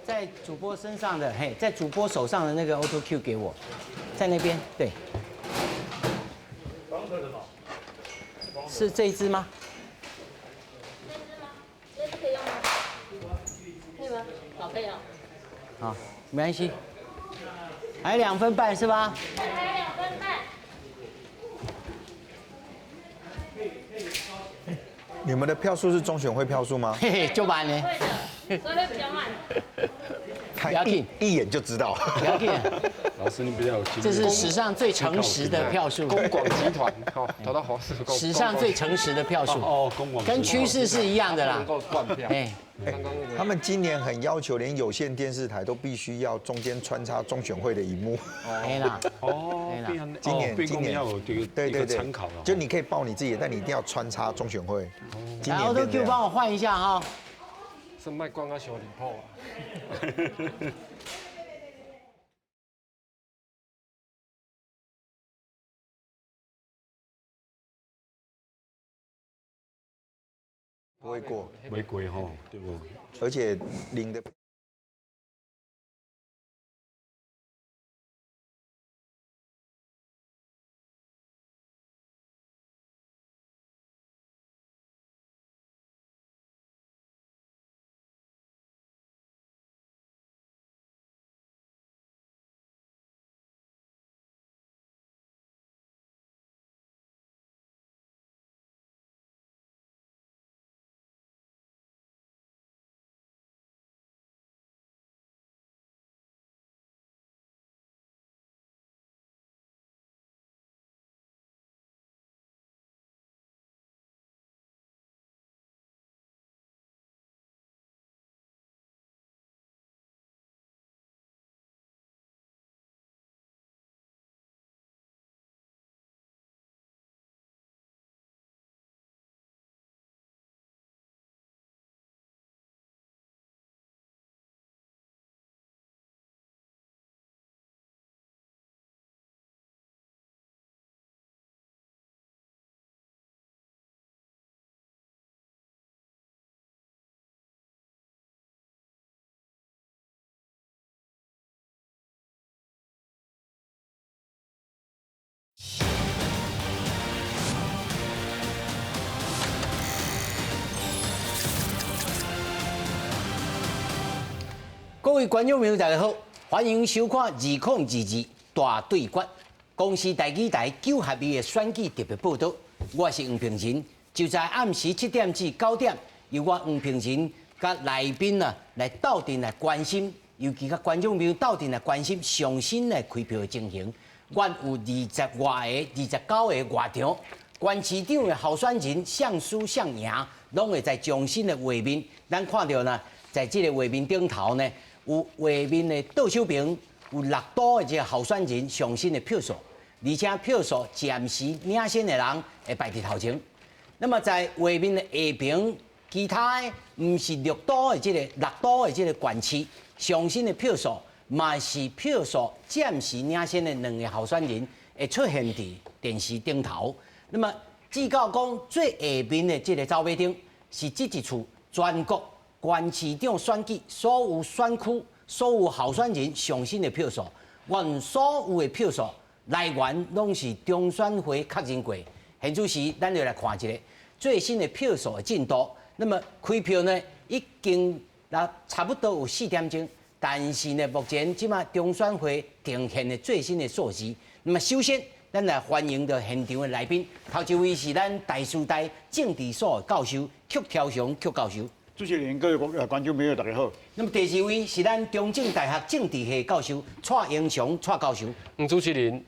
在主播身上的，嘿，在主播手上的那个 Auto Q 给我，在那边，对。是这一只吗？这只可以用吗？可以吗？好，可以啊。好，没关系。还2分半是吧？还2分半。你们的票数是中选会票数吗？嘿嘿，就慢呢。会的，所以会比较慢。看不要紧一眼就知道。不要紧，老师，你比较有经验。这是史上最诚实的票数。公广集团，哦，投到华视。史上最诚实的票数。哦，公广。跟趋势是一样的啦。能够断票。哎，他们今年很要求，连有线电视台都必须要中间穿插中选会的荧幕。没啦。哦，今年要有这个参考了。就你可以报你自己的，但你一定要穿插中选会。今来年变，Auto 这 Q 帮样。我换一下哈。是卖光啊，小礼炮啊。不会过，违规哈，对不？而且领的。各位观众朋友，大家好，欢迎收看2022大对决公司台语台9合一的选举特别报道。我是黄平仁，就在暗时7点至9点，由我黄平仁甲来宾啊来斗阵来关心，尤其甲观众朋友斗阵来关心上新来开票的情形。我有20外个、29个外场，县市长的候选人向输向赢，拢会在上新的画面。咱看到呢，在这个画面顶头呢。有画面的倒手屏，有6都的这个候选人上新的票数，而且票数暂时领先的人会排伫头前。那么在画面的下屏，其他的唔是6都的这个6都的这个县市上新的票数，嘛是票数暂时领先的2个候选人会出现伫电视顶头。那么至到讲最下面的这个走马灯，是这一处全国。县市长选举所有选区、所有候选人上新的票数，原所有的票数来源拢是中选会确认过。现在时，咱就来看一下最新的票数的进度。那么开票呢，已经差不多有4点钟，但是呢，目前即马中选会呈现的最新的数字。那么首先，咱来欢迎到现场的来宾，头一位是咱台师大政治所的教授曲超雄曲教授。主持人、各位观众朋友，大家好。那么第2位是咱中正大学政治系教授蔡英雄蔡教授。主持人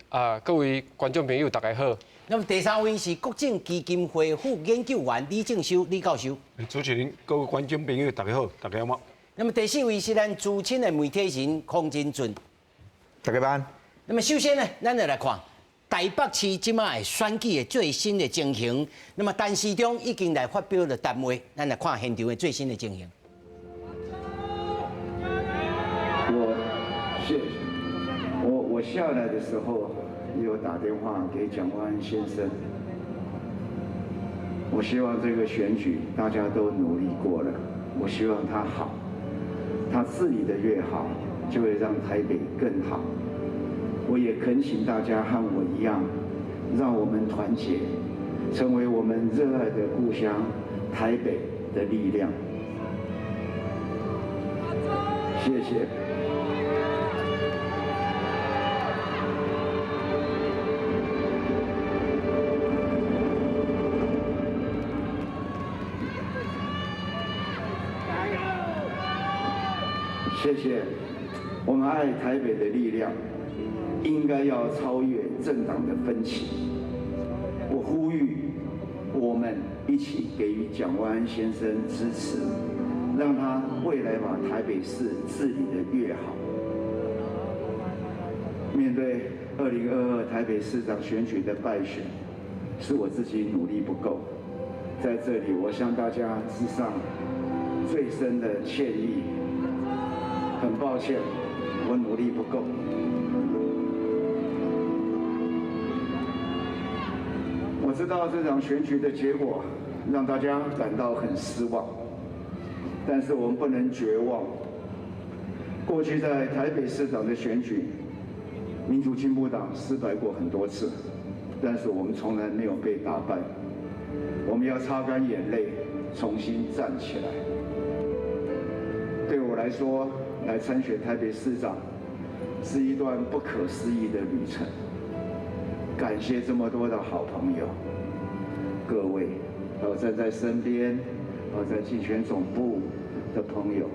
各位观众朋友，大家好。那么第3位是国政基金会副研究员李正修李教授。主持人、各位观众朋友，大家好，大家好。那么第4位是咱资深的媒体人孔真准。大家班。那么首先呢，咱就来看台北市即卖选举的最新的情形。那么陈市长已经来发表了谈话，咱来看现场的最新的情形。我下来的时候有打电话给蒋万安先生，我希望这个选举大家都努力过了，我希望他好。他治理的越好，就会让台北更好。我也恳请大家和我一样，让我们团结，成为我们热爱的故乡台北的力量。谢谢。谢谢。我们爱台北的力量，应该要超越政党的分歧。我呼吁我们一起给予蒋万安先生支持，让他未来把台北市治理得越好。面对2022台北市长选举的败选，是我自己努力不够，在这里我向大家致上最深的歉意。很抱歉，我努力不够。我知道这场选举的结果让大家感到很失望，但是我们不能绝望。过去在台北市长的选举，民主进步党失败过很多次，但是我们从来没有被打败。我们要擦干眼泪，重新站起来。对我来说，来参选台北市长是一段不可思议的旅程。感谢这么多的好朋友，各位，还有站在身边，还有在竞选总部的朋友，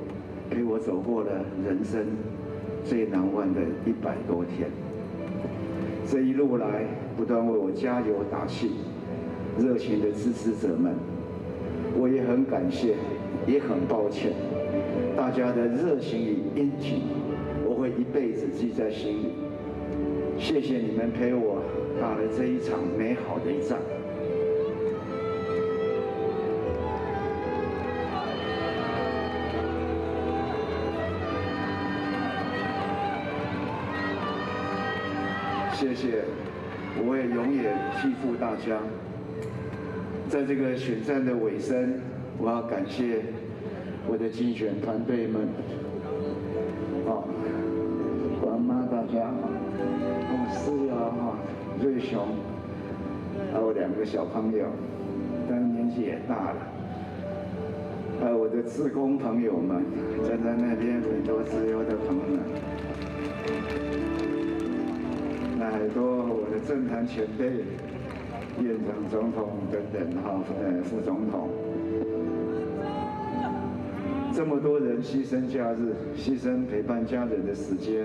陪我走过了人生最难忘的100多天。这一路来，不断为我加油打气，热情的支持者们，我也很感谢，也很抱歉。大家的热情与殷勤，我会一辈子记在心里。谢谢你们陪我打了这一场美好的一仗。谢谢，我会永远记住大家。在这个选战的尾声，我要感谢我的竞选团队们，管妈大家，思瑶瑞雄，还有2个小朋友，但是年纪也大了，还有我的志工朋友们，站在那边很多自由的朋友们，那很多我的政坛前辈，院长、总统等等，副总统。这么多人牺牲假日，牺牲陪伴家人的时间，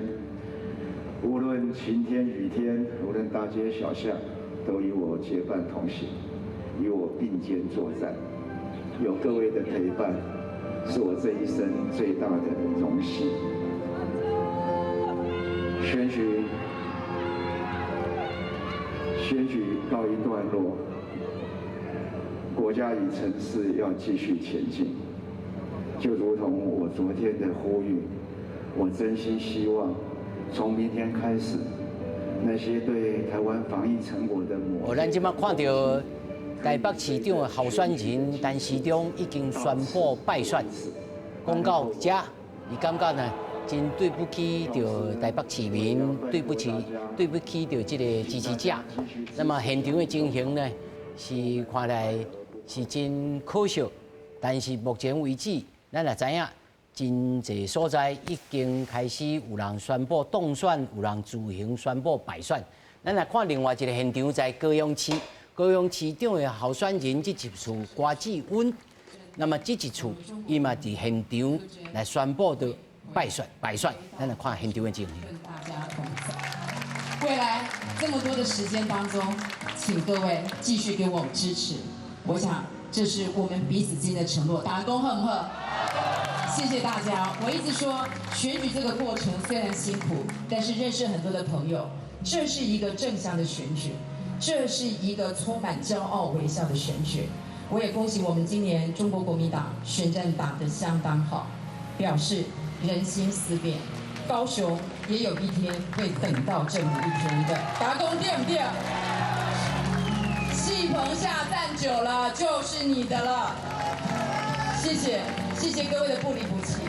无论晴天雨天，无论大街小巷，都与我结伴同行，与我并肩作战。有各位的陪伴，是我这一生最大的荣幸。选举告一段落，国家与城市要继续前进。就如同我昨天的呼吁，我真心希望从明天开始，那些对台湾防疫成果的咱即马看到台北市长的候选人陈时中已经宣布败选，讲到这，伊感觉呢，真对不起着台北市民，对不起着这个支持者。那么现场的情形呢，是看来是真可惜，但是目前为止。咱也知影，真侪所在已经开始有人宣布当选，有人自行宣布败选。咱来看另外一个现场，在高雄市，高雄市长的候选人这一次郭志温，那么这一次伊嘛伫现场来宣布的败选。咱来看现场的情形。跟大家同在，未来这么多的时间当中，请各位继续给我们支持。我想这是我们彼此间的承诺。大家恭贺贺！谢谢大家。我一直说，选举这个过程虽然辛苦，但是认识很多的朋友，这是一个正向的选举，这是一个充满骄傲微笑的选举。我也恭喜我们今年中国国民党选战打得相当好，表示人心思变，高雄也有一天会等到这么一天的。打工对不对？戏棚下站久了就是你的了。谢谢各位的不离不弃，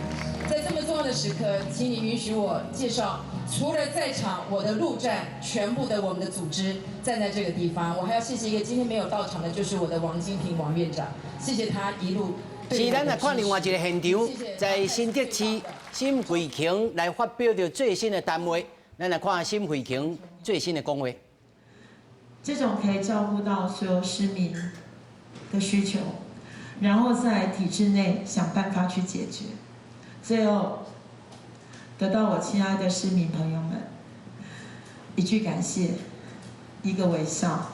在这么重要。的时刻，请你允许我介绍，除了在场我的陆战全部的我们的组织站在这个地方，我还要谢谢一个今天没有到场的，就是我的王金平王院长，谢谢他一路。是，咱来看另外一个现场，在新竹市沈慧琼来发表着最新的谈话。咱来看沈慧琼最新的讲话。这种可以照顾到所有市民的需求，然后在体制内想办法去解决，最后得到我亲爱的市民朋友们一句感谢，一个微笑，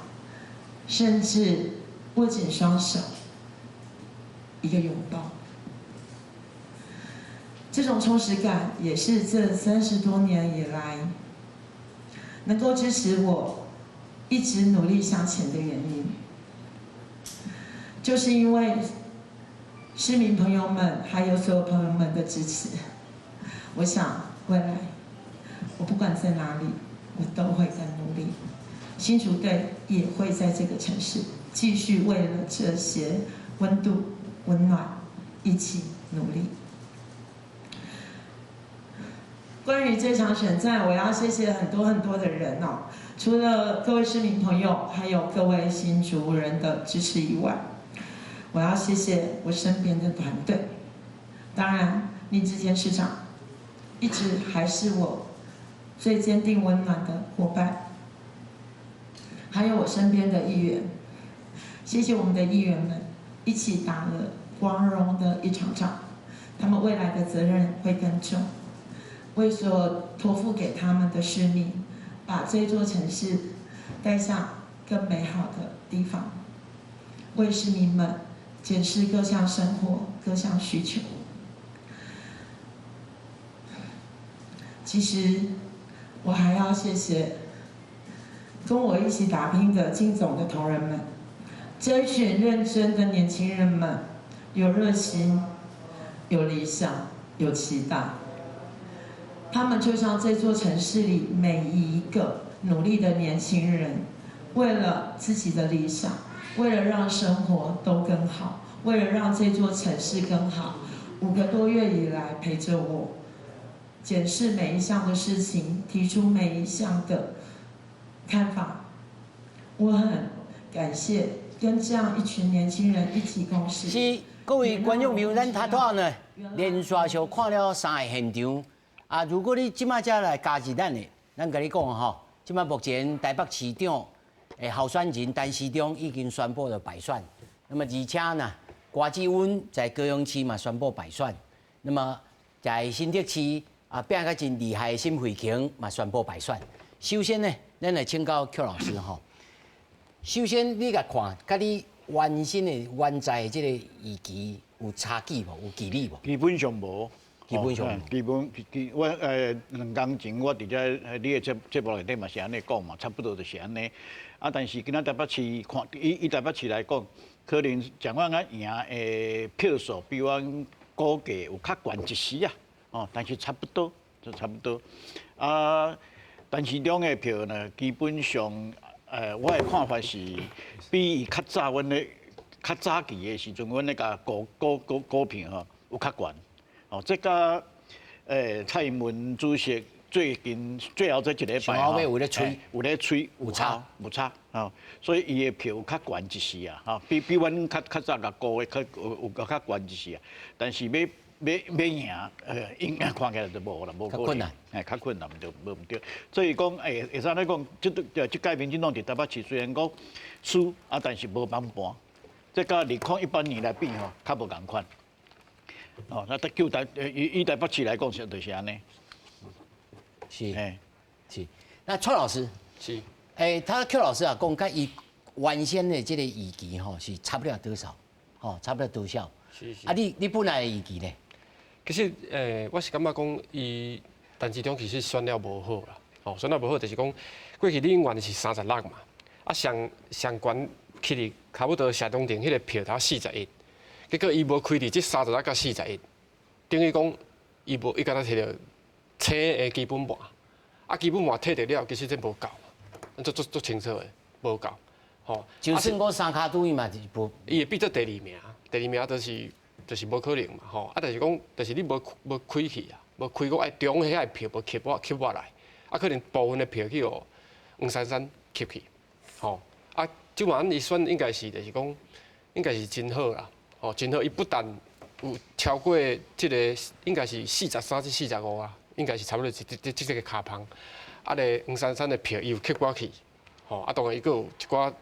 甚至握紧双手。一个拥抱，这种充实感也是这30多年以来能够支持我一直努力向前的原因，就是因为市民朋友们还有所有朋友们的支持。我想未来我不管在哪里，我都会更努力。新竹队也会在这个城市继续为了这些温度。温暖，一起努力。关于这场选战，我要谢谢很多的人哦，除了各位市民朋友，还有各位新竹人的支持以外，我要谢谢我身边的团队。当然，林志坚市长一直还是我最坚定温暖的伙伴，还有我身边的议员，谢谢我们的议员们。一起打了光荣的一场仗，他们未来的责任会更重，为所托付给他们的使命，把这座城市带向更美好的地方，为市民们检视各项生活、各项需求。其实，我还要谢谢跟我一起打拼的金总的同仁们。这一群认真的年轻人们，有热心，有理想，有期待。他们就像这座城市里每一个努力的年轻人，为了自己的理想，为了让生活都更好，为了让这座城市更好，5个多月以来陪着我，检视每一项的事情，提出每一项的看法。我很感谢。跟这样一群年轻人一起共事。是各位观众朋友，咱头头呢连续上看了3个现场啊。如果你即马才来加入咱的，咱甲你讲吼，即马目前台北市长的候选人陈时中已经宣布了败选。那么而且呢，郭志温在高雄市嘛宣布败选。那么在新竹市啊，变个真厉害的沈慧琼嘛宣布败选。首先呢，咱来请教邱老师吼。首先，你甲看，甲你原先的原在的这个议题有差距无？有距离无？基本上无。基本上我2天前我伫遮你的节目内底嘛是安尼讲嘛，差不多就是安尼。啊，但是今仔台北市看，以台北市来讲，可能蒋万安赢的票数比阮估计有较悬一丝啊。哦，但是差不多，就差不多。啊，陈时中的票呢，基本上。我的看法是，比伊较早，阮咧较早期的时阵，阮咧甲股票吼有较悬。哦，这甲蔡英文主席最后这一礼拜吼，有咧吹有差。哦，所以伊的票较悬一丝啊，吼，比阮较早甲估的有较悬一丝啊。但是要赢，应该看起来就无啦，无可能，较困难，无毋对。所以讲，会使咧讲，这届民进党伫台北市虽然讲输啊，但是无翻盘。这甲2018年来比吼，较无共款。哦，那以台北市来讲，就是安尼。是。那邱老师是。他邱老师啊，讲甲伊原先的这个议题吼是差不了多少，吼差不了多少。是。啊，你本来的议题呢？其实我是感觉讲伊陈时中其实选了无好啦，哦，选了无好，就是讲过去立院是36嘛，啊上悬去哩差不多谢东廷迄个票头41，结果伊无开伫这31到41，等于讲伊敢若摕到青的基本盘，啊基本盘摕着了，其实这无够，足清楚的无够，吼。就算我3卡对嘛，就无。伊会变做第2名，第2名就是就是无可能嘛，吼，啊，就是讲，就是你无开去啊，无开个爱中遐个票无吸落来，啊，可能部分的票去互黄珊珊吸去，吼，啊，即晚伊选应该是就是讲，应该是真好啦，吼，真好，伊不但有超过即个应该是43至45啊，应该是差不多即个卡旁，啊，咧黄珊珊的票伊有吸过去，吼，啊，当然伊佫有一寡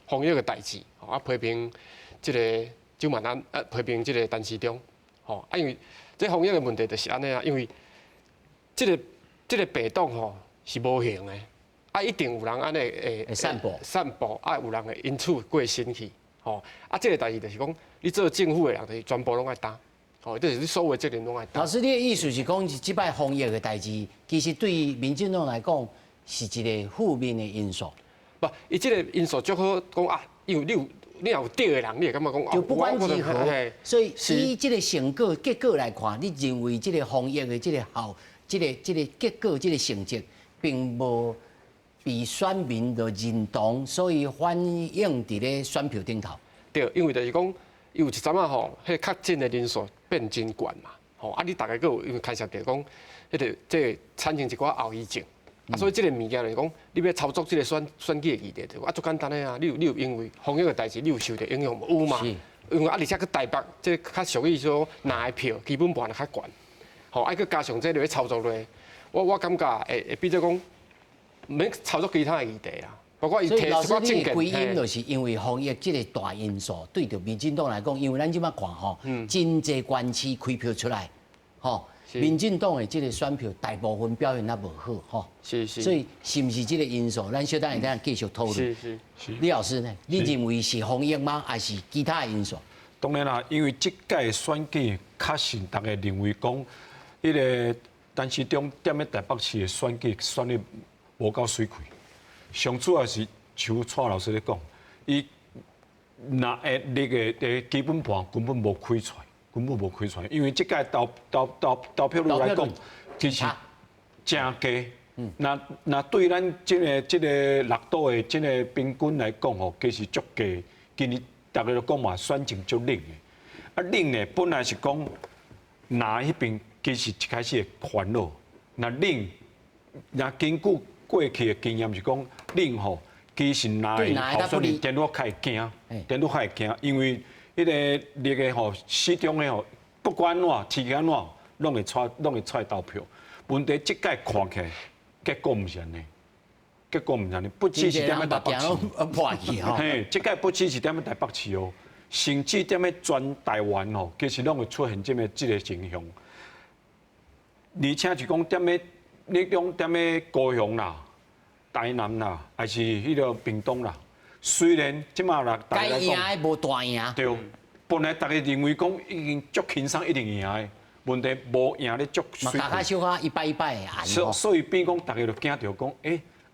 防疫的代志，吼，啊，批评即个周万安，啊，批评即个陈时中，吼，啊，因为这防疫的问题就是安尼啊，因为即个病毒吼是无形的，啊，一定有人安尼会散播，啊，有人会因此过身去，吼，啊，即个代志就是讲，你做政府的人就是全部拢爱担，吼，就是你所有责任拢爱担。老师，你的意思是讲，即摆防疫的代志，其实对民进党来讲是一个负面的因素。不，伊即个因素最好讲啊，因为你若有对的人，你会感觉讲就不管如何，所以以这个成果结果来看，你认为这个防疫的这个结果这个成绩，并无被选民的认同，所以反映伫咧选票顶头。对，因为就是讲，有一阵啊吼，迄确诊的人数变真悬嘛，吼啊，你大概佫有因为开始着讲，迄个即产生一寡后遗症。啊，所以即个物件就是讲，你要操作即个选举的议题，啊，足简单的啊。你有因为防疫的代志，你有受到影响有嘛？因为啊，而且佮台北即较属于说拿的票基本盘较悬，吼，啊，佮加上即落去操作咧，我感觉会比做讲，免操作其他的议题啦。包括伊提一寡证件，归因就是因为防疫这个大因素，对着民进党来讲，因为咱即摆看吼，真济关区开票出来，吼。民进党的这个选票大部分表现也无好，吼，所以是不是这个因素？咱小等下继续讨论。是。李老师呢？你认为是防疫吗？还是其他因素？当然啦，因为这届选举确实大家认为讲，迄个陈时中踮咧台北市的选举选得无够水气。上主要是像蔡老师咧讲，伊那那个基本盘根本无开出来。根本无开出来，因为即届投票率来讲，其实真低。那对咱即个六都的即个平均来讲吼，其实足低。今年大家都讲嘛，选情足冷的。啊，冷呢，本来是讲拿迄边其实一开始会烦恼。那冷，那根据过去的经验是讲冷吼，其实拿的候选人电话较会惊，电话较会惊，因为。那个吼，市中的吼，不管怎，天气安怎，拢会出来投票。问题即届看起来，结果唔是安尼，结果唔是安尼，不只是踮咧台北市，嘿，即届不只是踮咧台北市哦，甚至踮咧全台湾哦，其实拢会出现即个情形。而且是讲踮咧高雄啦、台南啦，还是迄个屏东啦。虽然即马啦，该赢的无大赢。对，本来大家认为讲已经足轻松一定赢的，问题无赢咧足水。大家小可一摆的赢。所以变讲大家就惊着讲，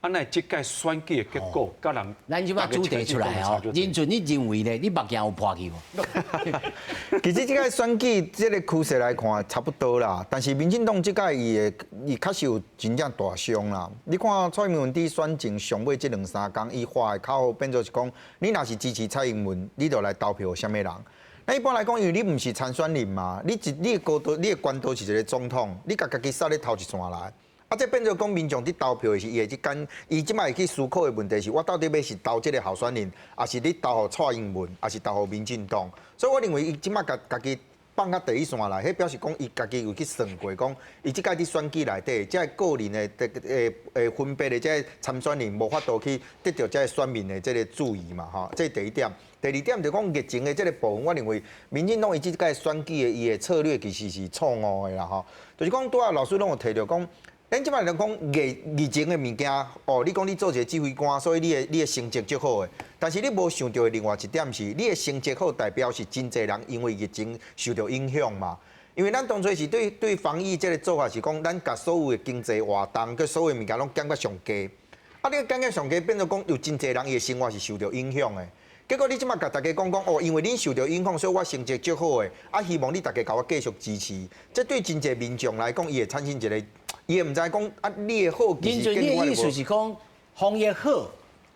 安尼即届选举的结果，甲人。咱即摆主题出来哦，林俊，你认为咧？你目镜有破去无？其实即届选举这个趋势来看差不多啦，但是民进党即届伊确实有真正大伤啦。你看蔡英文伫选前上尾这2-3天，伊话的口号变做是讲，你若是支持蔡英文，你就来投票什么人？那一般来讲，因为你唔是参选人嘛，你的高度、你的官都是一个总统，你家己杀咧头一线来。啊，这变做讲民众伫投票的是伊会去干，伊即摆会去思考的问题是，我到底要是投这个候选人，还是你投互蔡英文，还是投互民进党？所以我认为伊即摆家己放到第一线来，迄表示讲伊家己有去算过，讲伊即届伫选举内底，即个个人的分别的即个参选人无法度去得到即个选民的即个注意嘛，吼，这是第一点。第二点就讲疫情的即个部分，我认为民进党伊即届选举的伊的策略其实是错误的啦，吼，就是讲拄仔老师拢有提到讲。咱即摆来讲疫情的物件，哦，你讲你做一个指挥官，所以你的成绩足好的。但是你无想到的另外一点是，你的成绩好代表是真侪人因为疫情受到影响嘛。因为咱当初是对防疫这个做法是讲，咱甲所有的经济活动、佮所有物件拢减到上低。啊，你减到上低，变做讲有真侪人伊的生活是受到影响的。结果你即摆甲大家讲哦，因为恁受到影响，所以我成绩足好的，啊，希望你大家甲我继续支持。这对真侪民众来讲，伊会产生一个。伊唔知讲啊，你的好。林俊，你的意思是讲，防疫好，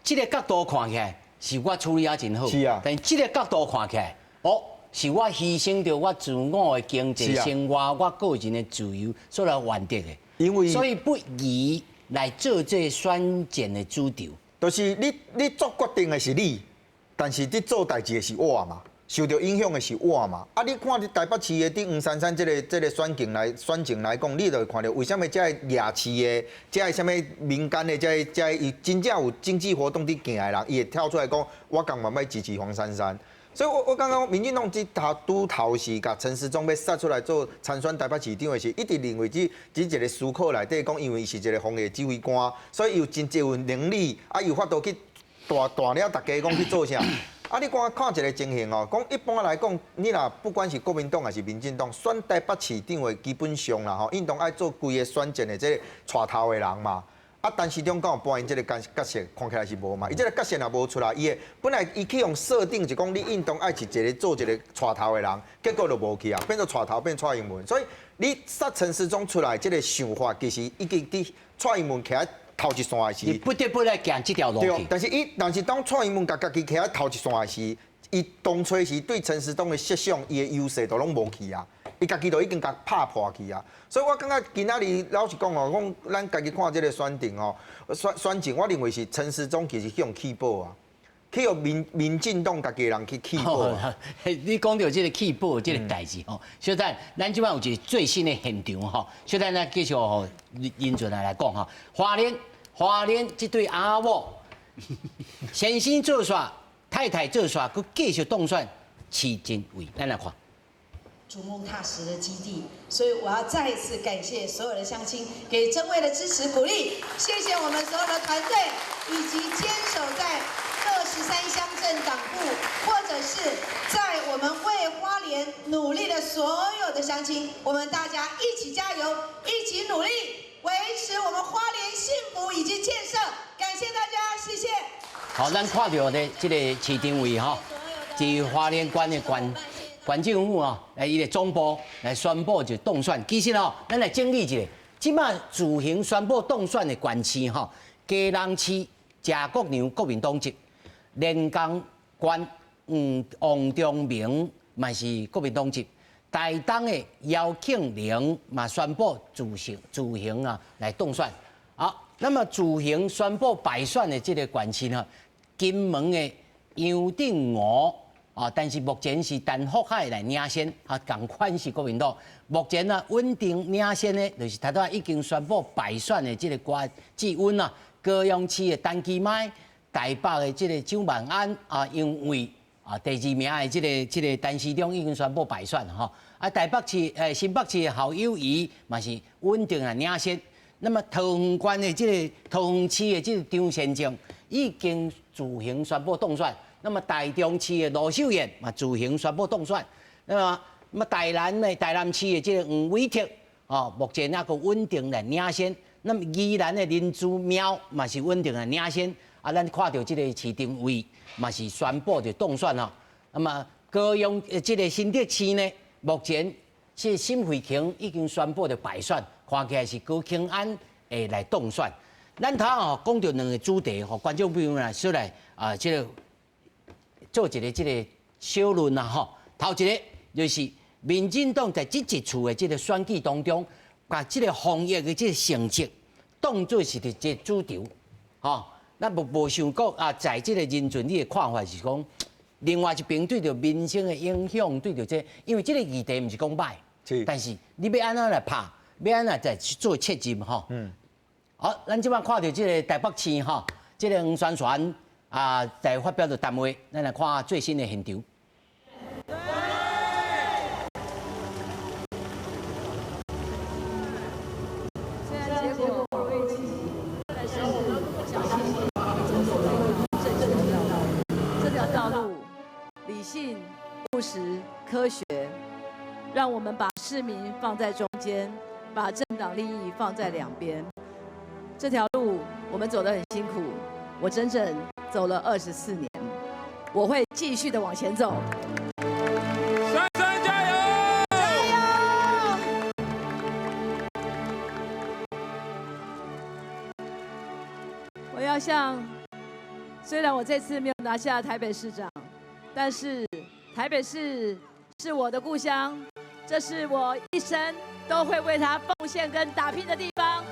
这个角度看起来是我处理也真好。是啊。但这个角度看起来，哦，是我牺牲掉我自我的经济生活、我个人的自由所来换得的。因为所以不宜来做这选战的主流。就是你做决定的是你，但是你做代志的是我嘛，受到影响的是我嘛。啊，你看你台北市的伫黄珊珊这个选情来讲，你就会看到为什么这个夜市的、这个什么民间的、这个伊真正有经济活动伫行的人，伊会跳出来讲，我敢慢慢支持黄珊珊。所以我刚刚民进党拄头是甲陈时中要杀出来做参选台北市长的时，一直认为只一个思考内底讲，因为伊是一个防疫指挥官，所以有真侪有能力，啊，有法度去带了大家讲去做啥。啊，你看一个情形哦，讲一般来讲，你若不管是国民党还是民进党，选台北市长的基本上啦吼，因当爱做规个选战的这个带头的人嘛。啊，陈时中敢有扮演这个角色，看起来是无嘛。伊这个角色也无出来，本来伊去用设定是讲你运动爱是一个做一个带头的人，结果就无去啊，变做带头变蔡英文。所以你杀陈时中出来这个想法，其实已经伫蔡英文徛头一线的时，你不得不来行这条路去。但是当蔡英文家己徛头一线的时，伊当初是对陈时中的设想，伊的优势都拢无去啊。伊家己都已经甲拍破去啊，所以我感觉今仔日老实讲哦，讲咱家己看这个选情哦，选情我认为是陈时中其实去用气保啊，去用民进党家己人去气保啊。你讲到这个气保这个代志吼，小等咱即摆有一个最新的现场吼，小等咱继续吼引准来讲哈，花莲这对阿某先生做煞，太太做煞，佮继续当选市政委，咱来看。逐梦踏实的基地，所以我要再一次感谢所有的乡亲给曾卫的支持鼓励，谢谢我们所有的团队以及坚守在23乡镇党部，或者是在我们为花莲努力的所有的乡亲，我们大家一起加油，一起努力，维持我们花莲幸福以及建设。感谢大家，谢谢。好，咱看到的这个市政委哈，是花莲县的县政府哦，来伊个总部来宣布就当选。其实哦，咱来整理一下，即马自行宣布当选的县市吼，嘉南市谢国良国民党籍，连江县王忠明嘛是国民党籍，台东的姚庆玲嘛宣布自行啊来当选。好，那么自行宣布败选的这个县市呢，金门的杨定娥。啊，但是目前是陈福海来领先，啊，同款是国民党。目前呢，稳定领先呢，就是他都已经宣布败选的这个关志温啊，高雄市的陈其迈，台北的这个蒋万安啊，因为啊第2名的这个陈市长已经宣布败选哈。啊，台北市新北市的侯友宜嘛是稳定的领先。那么桃园县的这个桃园市的这个张先正已经自行宣布当选。那么台中市的罗秀燕嘛自行宣布当选，那么台南市的这个黄伟哲哦，目前那个稳定来领先。那么宜兰的林珠苗嘛是稳定来领先。啊，咱看到这个市政委嘛是宣布就当选了。那么高雄这个新竹市呢，目前是沈慧琼已经宣布的败选，看起来是高庆安会来当选。咱头哦讲到2个主题吼，观众朋友来说来啊，这个。做一个这个小论啊吼，头一个就是民进党在这一次的这个选举当中，把这个防疫的这个成绩当作是这个主流，吼，咱无想过啊，在这个人权你的看法是讲，另外一边对着民生的影响，对着这，因为这个议题不是讲歹，但是你要安怎来拍，要安怎再去做切入吼。好，咱即摆看到这个台北市吼，这个黄宣传。啊，在发表的单位，咱来看最新的现场。现在结果未知，但是我相信正确这条道路，理性、务实、科学，让我们把市民放在中间，把政党利益放在两边。这条路我们走得很辛苦，我整整走了24年，我会继续的往前走。珊珊加油！加油！我要向，虽然我这次没有拿下台北市长，但是台北市是我的故乡，这是我一生都会为它奉献跟打拼的地方。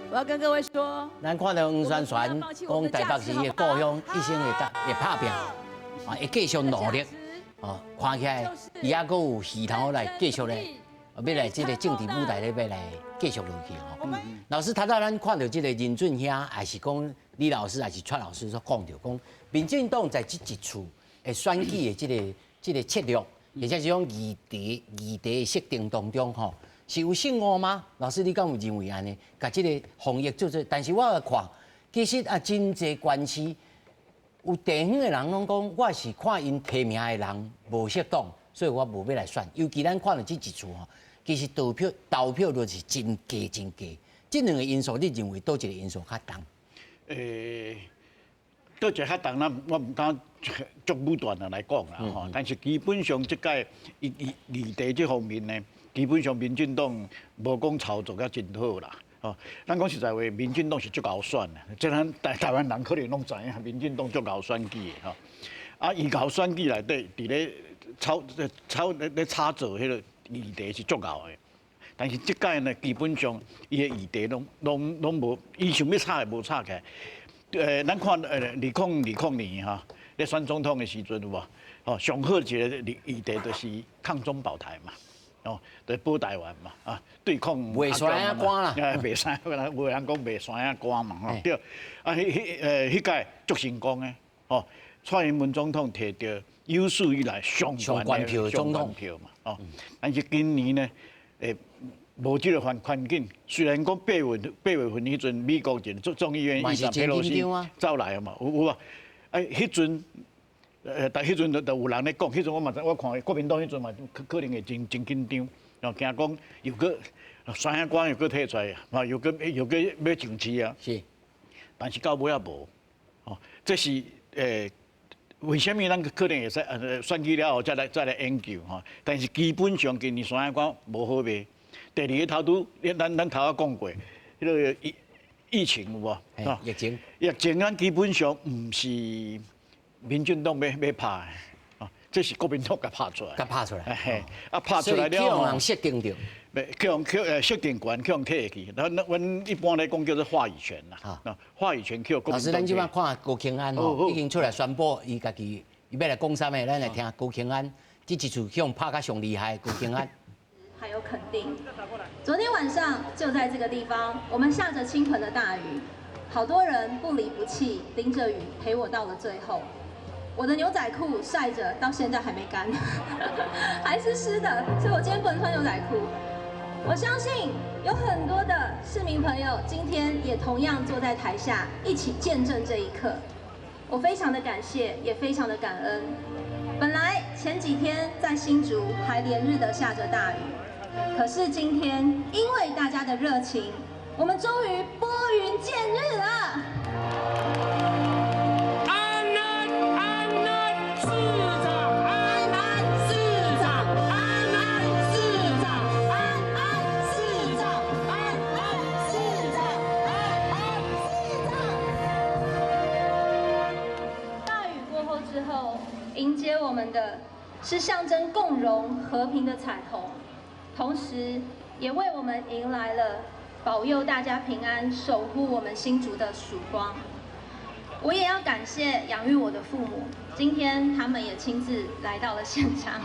我要跟各位说，咱看到黄宣传讲台北是伊的故乡，一生会拍拼，会继续努力，看起来伊还阁有希望来继续来，要来这个政治舞台咧，要来继续落去吼。老师，头仔咱看到这个任准兄，还是讲李老师，还是阙老师所讲到讲，民进党在这一次的选举的这个策略，而且是讲议题的设定当中吼。是有胜误吗？老师，你敢有认为安尼？甲这个防疫做做，但是我看，其实啊，真侪关系，有地方的人拢讲，我是看因提名的人无适当，所以我无要来选。尤其咱看到这一次吼，其实投票率是真低真低。这两个因素，你认为倒一个因素较重？倒一个较重，我唔敢足武断的来讲啦吼。但是基本上这届议题这方面呢。基本上，民进党无讲操作得真好啦，哦，咱讲实在话，民进党是足够选的，即咱台湾人可能拢知影，民进党足够选举的吼。啊，伊够选举内底，伫咧炒作迄个议题是足够的。但是即届呢，基本上伊的议题拢无，伊想要炒的无炒起来。咱看2020年哈，咧选总统的时阵有无？哦，上好一个议题就是抗中保台嘛。哦，对保台湾嘛，啊，对抗袂山啊关啦，袂山，有人讲袂山啊关嘛，吼，对，啊，迄届足成功诶，哦，蔡英文总统摕到有史以来上关票总统票嘛，哦，但是今年呢，无即个环境，虽然讲8月份迄阵美国一个众议院议长佩洛西走来啊嘛，有啊，迄阵。但迄阵就有人咧讲，迄阵我看国民党迄阵嘛，可能会真紧张，然后惊讲又个山海关又个摕出来，啊又个要上市啊。是。但是到尾也无，哦，这是为什么咱可能会使选举了后再来研究吼？但是基本上今年山海关无好卖。第二个头拄，咱头仔讲过，迄个疫情有无？疫情咱基本上唔是。民进党要拍的，啊，这是国民党甲拍出来，啊拍出来了，所以人设定着，设定权，去用摕去。阮一般来讲叫做话语权啦，话语权去国民党。老师，咱即摆看高庆安吼，已经出来宣布，伊家己要来讲啥物，咱来听高庆安，这一次向拍甲上厉害，高庆安。还有肯定，昨天晚上就在这个地方，我们下着倾盆的大雨，好多人不离不弃，淋着雨陪我到了最后。我的牛仔裤晒着，到现在还没干，还是湿的，所以我今天不能穿牛仔裤。我相信有很多的市民朋友今天也同样坐在台下，一起见证这一刻。我非常的感谢，也非常的感恩。本来前几天在新竹还连日的下着大雨，可是今天因为大家的热情，我们终于拨云见日了。迎接我们的是象征共荣和平的彩虹，同时也为我们迎来了保佑大家平安、守护我们新竹的曙光。我也要感谢养育我的父母，今天他们也亲自来到了现场。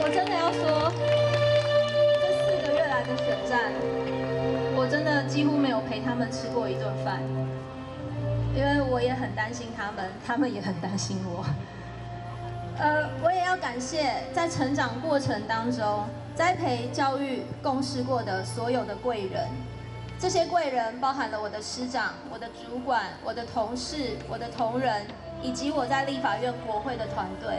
我真的要说，这4个月来的选战，我真的几乎没有陪他们吃过一顿饭。因为我也很担心他们，他们也很担心我。我也要感谢在成长过程当中栽培、教育、共事过的所有的贵人。这些贵人包含了我的师长、我的主管、我的同事、我的同仁，以及我在立法院国会的团队。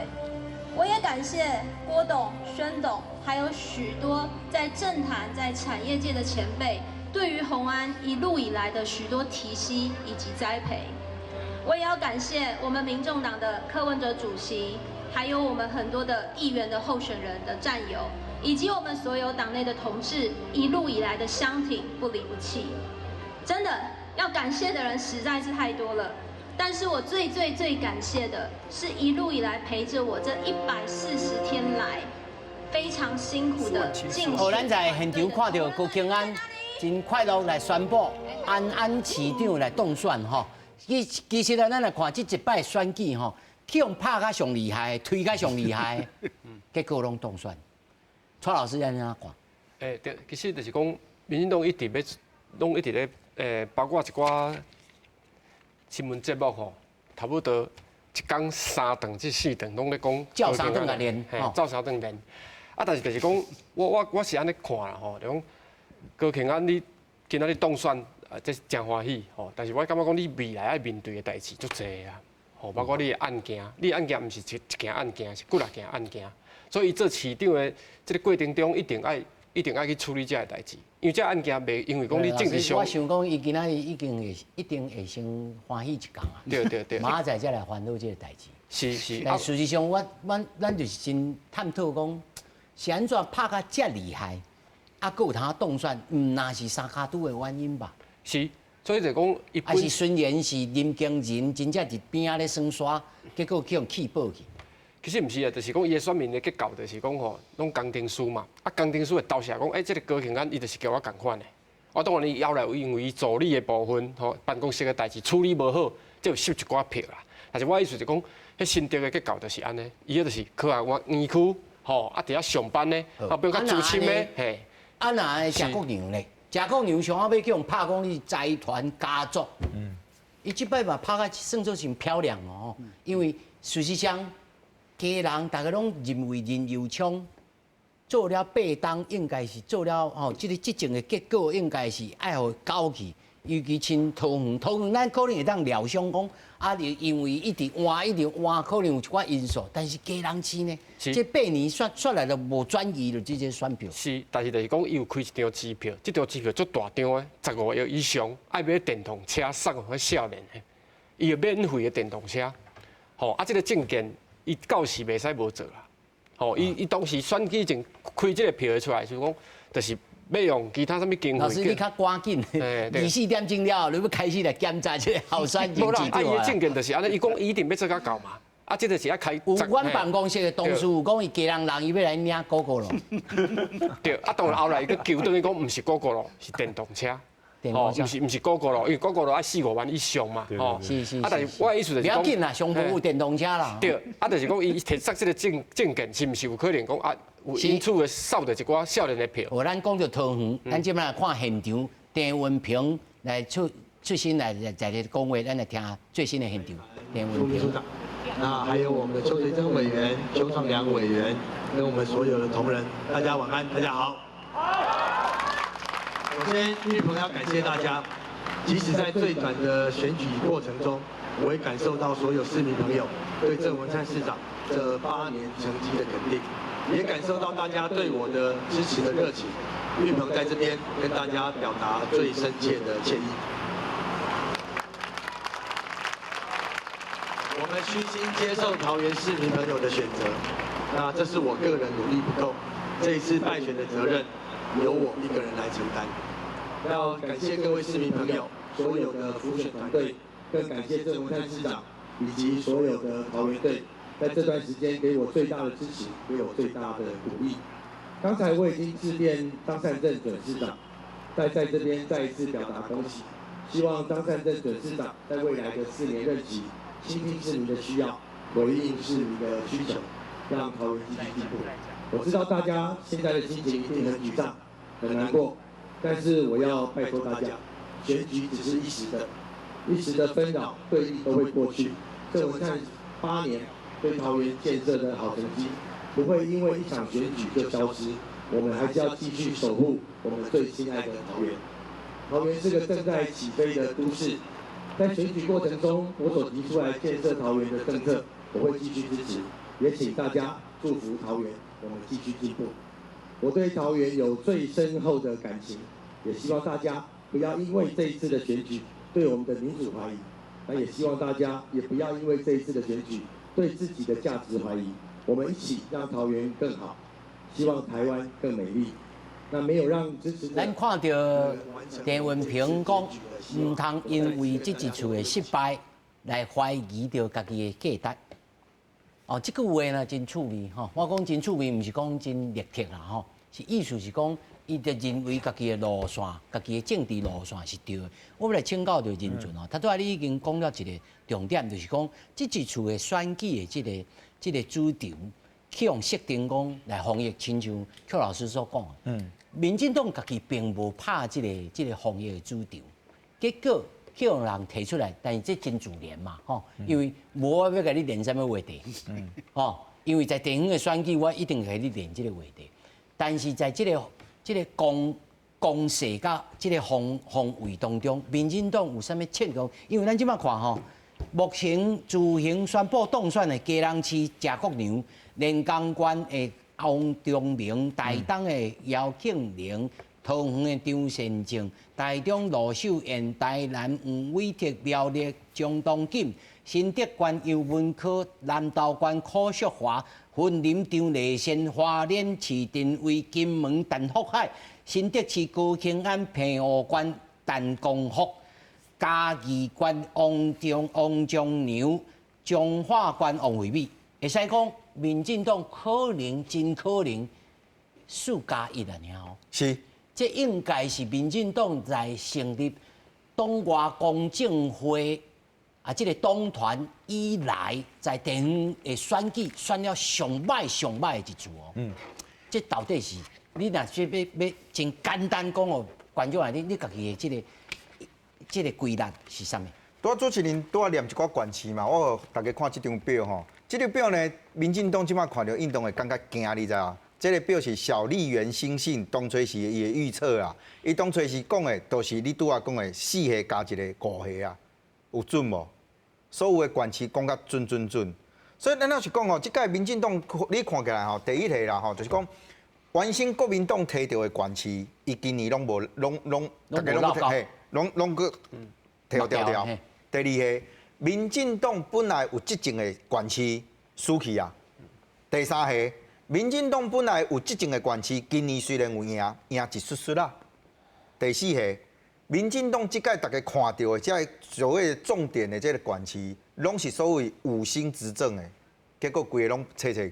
我也感谢郭董、宣董，还有许多在政坛、在产业界的前辈。对于鸿安一路以来的许多提携以及栽培，我也要感谢我们民众党的柯文哲主席，还有我们很多的议员的候选人的战友，以及我们所有党内的同志一路以来的相挺不离不弃。真的要感谢的人实在是太多了，但是我最感谢的是一路以来陪着我这140天来非常辛苦的竞选。咱在现场看到高庆安真快乐来宣布安市长来当选吼。其实咱来看这一摆选举吼，用拍甲上厉害，推甲上厉害，结果拢当选。蔡老师安怎看？对，其实就是讲，民进党一直咧，包括一寡新闻节目吼，差不多一天3顿至4顿拢咧讲。照三顿来练，照三顿练。啊，但是就是讲，我是安尼看啦吼，就讲高庆安你今仔日当选，这真欢喜吼。但是我感觉讲你未来要面对的代志足侪啊，吼，包括你的案件，你的案件毋是一件案件，是几啊件案件。所以做市长的这个过程中，一定爱去处理这个代志，因为这案件袂因为讲你政治上。我想讲，伊今仔日一定会先欢喜一天啊。对。明仔再来烦恼这个代志。是。但事实上，咱就是真探讨讲，是安怎拍甲遮厉害，啊，佫有通当选，那是三卡都的原因吧？是，所以就讲一般。还是孙岩是林经仁，真正伫边仔咧耍刷，结果去用气爆去。其实毋是啊，就是讲伊的选民的结构，就是讲吼，拢工程师嘛。啊，工程师会投射讲，这个高庆安伊就是叫我共款的。我当然伊后来有因为伊助理的部分，吼，办公室的代志处理无好，就收一寡票啦。但是我意思就讲，迄新竹的结构就是安尼，伊迄就是科学园区，吼，啊，伫遐上班呢，啊，比如较资深的，嘿。啊，那谢国良咧，谢国良上尾要叫人拍讲你财团家族，伊即摆嘛拍甲算做真漂亮哦，因为事实上。家人大家拢认为任由昌做了8当，应该是做了吼，这个执政的结果应该是爱互交去。尤其像桃园咱可能会当料想讲，啊，就因为一直换，可能有一寡因素。但是家人市呢，这8年选来了无转移了这些选票。是，但是就是讲，伊有开一张支票，这张支票足大张的，15个以上，爱买电动车送互少年的，伊有免费的电动车，吼，啊，这个证件。伊到时袂使无做啦，吼！伊当时选举前开这个票出来，就讲就是要用其他什么经费。老师，你较赶紧，24点钟了，你要开始来检查这个候选人。无啦，啊，伊的证件就是安尼，伊讲伊一定要做到到嘛，啊，这就是要开。有阮办公室的同事有讲，伊家人伊要来领狗狗咯。对，啊，当然后来伊个求等于讲，毋是狗狗咯，是电动车。哦，毋是狗狗咯，因为狗狗咯爱4、5万以上嘛，哦，是。啊，但是我的意思就是讲，不要紧啦，上步有电动车啦。对，啊，就是讲伊摕出这个证件，是毋是有可能讲啊，有因此的扫到一寡少年的票？哦，咱讲到桃园，咱即摆来看现场，郑文平来出新来在这讲话，咱来听最新的现场。郑文平，那还有我们的邱垂珍委员、邱创良委员，跟我们所有的同仁，大家晚安，大家好。首先，玉鹏要感谢大家，即使在最短的选举过程中，我也感受到所有市民朋友对郑文灿市长这8年成绩的肯定，也感受到大家对我的支持的热情。玉鹏在这边跟大家表达最深切的歉意。我们虚心接受桃园市民朋友的选择，那这是我个人努力不够，这一次败选的责任由我一个人来承担。要感谢各位市民朋友，所有的辅选团队，更感谢郑文灿市长以及所有的桃园队，在这段时间给我最大的支持，给我最大的鼓励。刚才我已经致电张善政准市长，在这边再一次表达恭喜，希望张善政准市长在未来的4年任期，倾听市民的需要，回应市民的需求，让桃园继续进步。我知道大家现在的心情一定很沮丧、很难过，但是我要拜托大家，选举只是一时的纷扰对立都会过去。郑文灿8年对桃园建设的好成绩，不会因为一场选举就消失。我们还是要继续守护我们最心爱的桃园。桃园是个正在起飞的都市，在选举过程中，我所提出来建设桃园的政策，我会继续支持，也请大家祝福桃园，我们继续进步。我对桃园有最深厚的感情，也希望大家不要因为这一次的选举对我们的民主怀疑，那也希望大家也不要因为这一次的选举对自己的价值怀疑。我们一起让桃园更好。希望台湾更美丽。那没有让支持者。咱看到陈文平讲，唔通因为这一次的失败来怀疑到家己的价值。哦，这句话呢真趣味吼。我讲真趣味，唔是讲真立体啦吼，是意思是讲，伊就认为家己的路线、家己的政治路线是对的。我要来请教着任俊哦，他拄仔你已经讲了一个重点，就是讲这一次的选举的这个主场。去用设定讲来防疫，亲像邱老师所讲民进党家己并无拍这个防疫的主场，结果去用人提出来，但是这真自然嘛，吼，因为无我要甲你练什么话题，吼，因为在地方的选举，我一定甲你练这个话题，但是在这个公势甲这个防卫当中，民进党有啥物切合？因为咱即摆看吼，目前自行宣布当选的基隆市谢国良。连江县的王忠明、台东的姚庆玲、桃园的张善政、台中罗秀燕、台南黄伟哲、苗栗张东锦、新竹县尤文科、南投县柯淑华、云林张丽仙、花莲市定位金门陈福海、新竹市高兴安平湖县陈光福、嘉义县王忠牛、彰化县王惠美，会使讲。民进党真可能4+1啊，尔是，这应该是民进党在成立党外公正会啊，这个党团以来在地方的选举选了上歹的一次哦。这到底是你若说要真简单讲哦，观众啊，你家己的这个规律是啥物？拄主持人拄念一寡县市嘛，我大家看这张表吼。这个表呢，民进党即摆看到运动会感觉惊，你知啊？这个表是小笠原新信当初时伊的预测啦，伊当初时讲的，都是你拄仔讲的4下加一个5下啊，有准无？所有的县市讲甲准。所以咱要是讲吼，即届民进党你看起来吼，第一题啦吼，就是讲原先国民党摕到的县市，伊今年拢大家拢个摕掉。第二个。民进党本来有执政的县市输去啊。第三个，民进党本来有执政的县市，今年虽然有赢一丝啦。第四个，民进党即届大家看到的这所谓重点的这个县市，拢是所谓5星执政的，结果规个拢切去。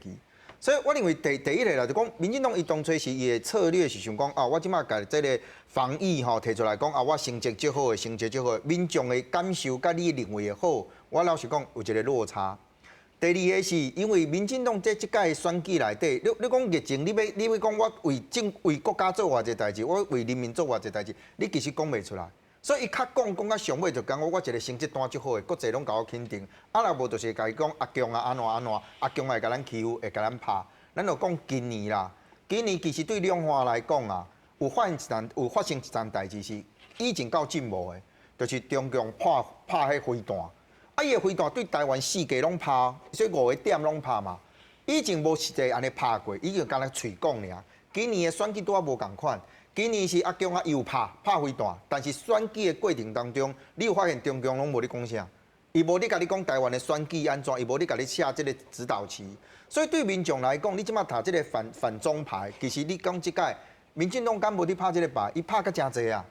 所以我认为第一个啦，就讲民进党伊当初是伊的策略是想讲啊，我即马甲这个防疫吼提出来讲啊，我成绩最好，民众的感受甲你认为的好，我老实讲有一个落差。第二个是因为民进党这届选举内底，你讲疫情，你要讲我为国家做偌济代志，我为人民做偌济代志，你其实讲袂出来。所以伊较讲到上尾就讲我一个成绩单足好的，国际拢甲我肯定。啊，若无就是甲伊讲阿强啊安怎，阿强会甲咱欺负，会甲咱拍。咱就讲今年啦，今年其实对两岸来讲啊，有发生一件代志是以前较进步的，就是中共拍迄飞弹。啊，伊个飞弹对台湾4家拢拍，所以5个点拢拍嘛。以前无实际安尼拍过，已经敢若嘴讲尔。今年的选举拄仔无共款。今年是阿强啊又拍飞弹，但是选举的过程当中，你有发现中共拢无咧讲啥？伊无咧甲你讲台湾的选举安怎，伊无咧甲你下这个指导棋。所以对民众来讲，你即马打这个反中牌，其实你讲即届民进党敢无咧拍这个牌？伊拍甲真济啊！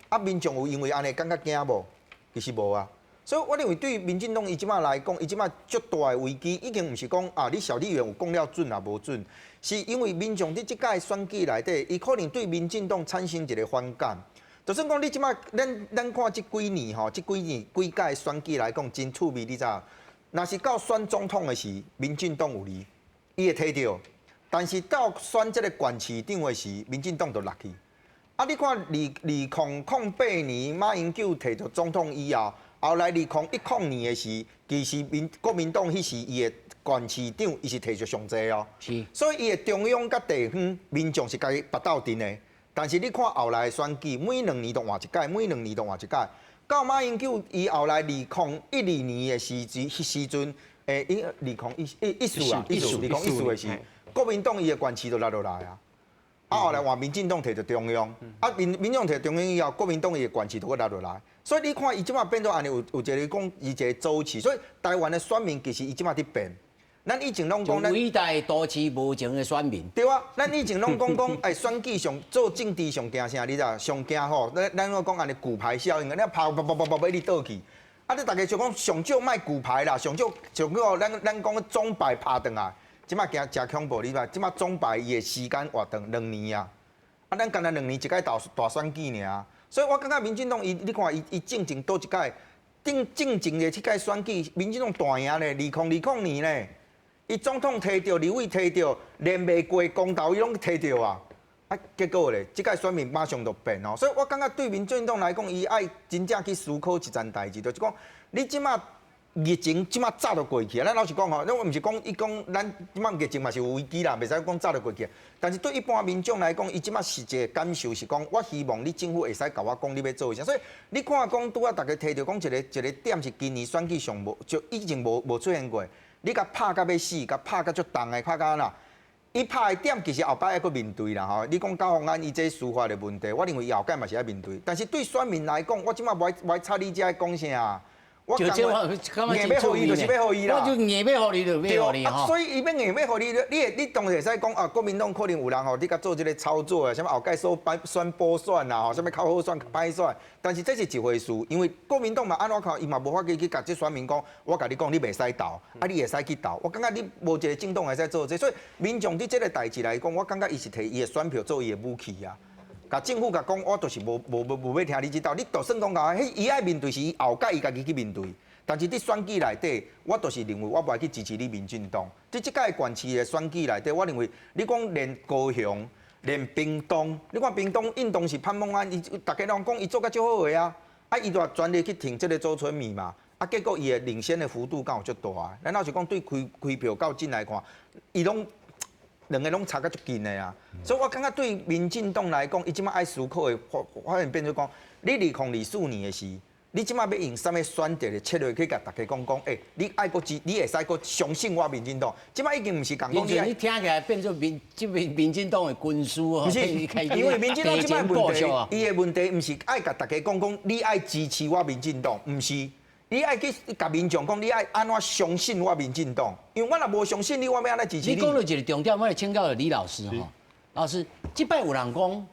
啊，民众有因为安尼感觉惊无？其实无啊。所以我认为对民进党伊即马来讲，伊即马足大的危机，已经毋是讲啊，你小议员有讲了准啊无准。是因为民众伫即届选举内底，伊可能对民进党产生一个反感。就算讲你即摆，咱看即几年吼，几届选举来讲真趣味，你知？若是到选总统的时，民进党有利，伊会摕到；但是到选即个县市长的时，民进党就落去。啊，你看2008年马英九摕到总统以后，后来2010年的时，其实国民党迄时伊的县市长伊是摕着上济哦，所以伊的中央甲地方民众是家己拔斗阵的。但是你看后来的选举，每2年都换一届，到马英九伊后来2012年的时阵，2014的时，国民党伊的县市都落落来啊。啊，后来换民进党摕着中央，啊民众摕中央以后，国民党伊的县市都搁落落来。所以你看伊即马变做安尼，有一个讲伊一个周期，所以台湾的选民其实伊即马伫变。咱以前拢讲就伟大多市无情的选民。对啊，咱以前拢讲，哎，选举上做政治上惊啥？你知？上惊吼，咱讲安尼骨牌效应，你拍一直倒去。啊，你大家就讲上少卖骨牌啦，上少咱讲总牌拍转来，即马惊真恐怖，你知？即马总牌伊的时间活长2年啊，啊，咱干那2年一届大选举尔，所以我感觉民进党你看伊正经倒一届，正经的这届选举，民进党大赢咧，2020年咧。伊总统摕到，立委摕到，连袂过公投伊拢摕到啊！啊，结果咧，即届选民马上就变哦。所以我感觉对民进党来讲，伊爱真正去思考一件代志，就是讲，你即马疫情即马早就过去啊。咱老实讲吼，咱毋是讲伊讲咱即马疫情嘛是有危机啦，袂使讲早就过去。但是对一般民众来讲，伊即马是一个感受是讲，我希望你政府会使甲我讲你要做啥。所以你看讲拄啊，大家提到讲一个点是今年选举上无就以前无出现过。你甲拍甲要死，甲拍甲足重的，拍甲哪？伊拍的点其实后摆还佫面对啦吼。你讲高虹安伊这司法的问题，我认为后摆嘛是要面对。但是对选民来讲，我即马无插你遮讲啥。我就这我硬要互伊，就是要互伊啦。我就硬要互你，就要互你吼。所以伊要硬要互你，你当然会使讲啊，国民党可能有人吼，你甲做即个操作啊，什么后盖说选补选啦，吼，什么较好选歹选，但是这是一回事，因为国民党嘛安怎看，伊嘛无法去甲这选民讲，我甲你讲你袂使投，啊你会使去投，我感觉你无一个政党会使做这，所以民众伫这个代志来讲，我感觉伊是摕伊的选票做伊的武器啊。甲政府甲讲，我就是无要听你这道，你就算讲讲，迄伊爱面对是伊后届伊家己去面对。但是伫选举内底，我就是认为我袂去支持你民进党。伫即届县市的选举内底，我认为你讲连高雄、连屏东，你看屏东运动是潘孟安，伊大家拢讲伊做甲足好个啊，啊伊就全力去挺即个周春米嘛，啊结果伊的领先的幅度敢有足大啊？咱老实讲对开票较近来看，伊拢。两个拢差甲足近的啊，所以我感觉对民进党来讲，伊即摆爱思考的发现变做讲，你2024年的事，你即摆要用啥物选择的策略去甲大家讲，你爱国你会使个相信我民进党，即摆已经毋是讲讲你听起来变做民进党的军师哦，不是，因为民进党即摆问题，伊的问题毋是爱甲大家讲你爱支持我民进党，毋是。你爱去甲民众讲，你爱安怎相信我民进党？因为我若无相信你，我要安怎支持你？你讲到一个重点，我来请教李老师吼。老师，即摆有人讲，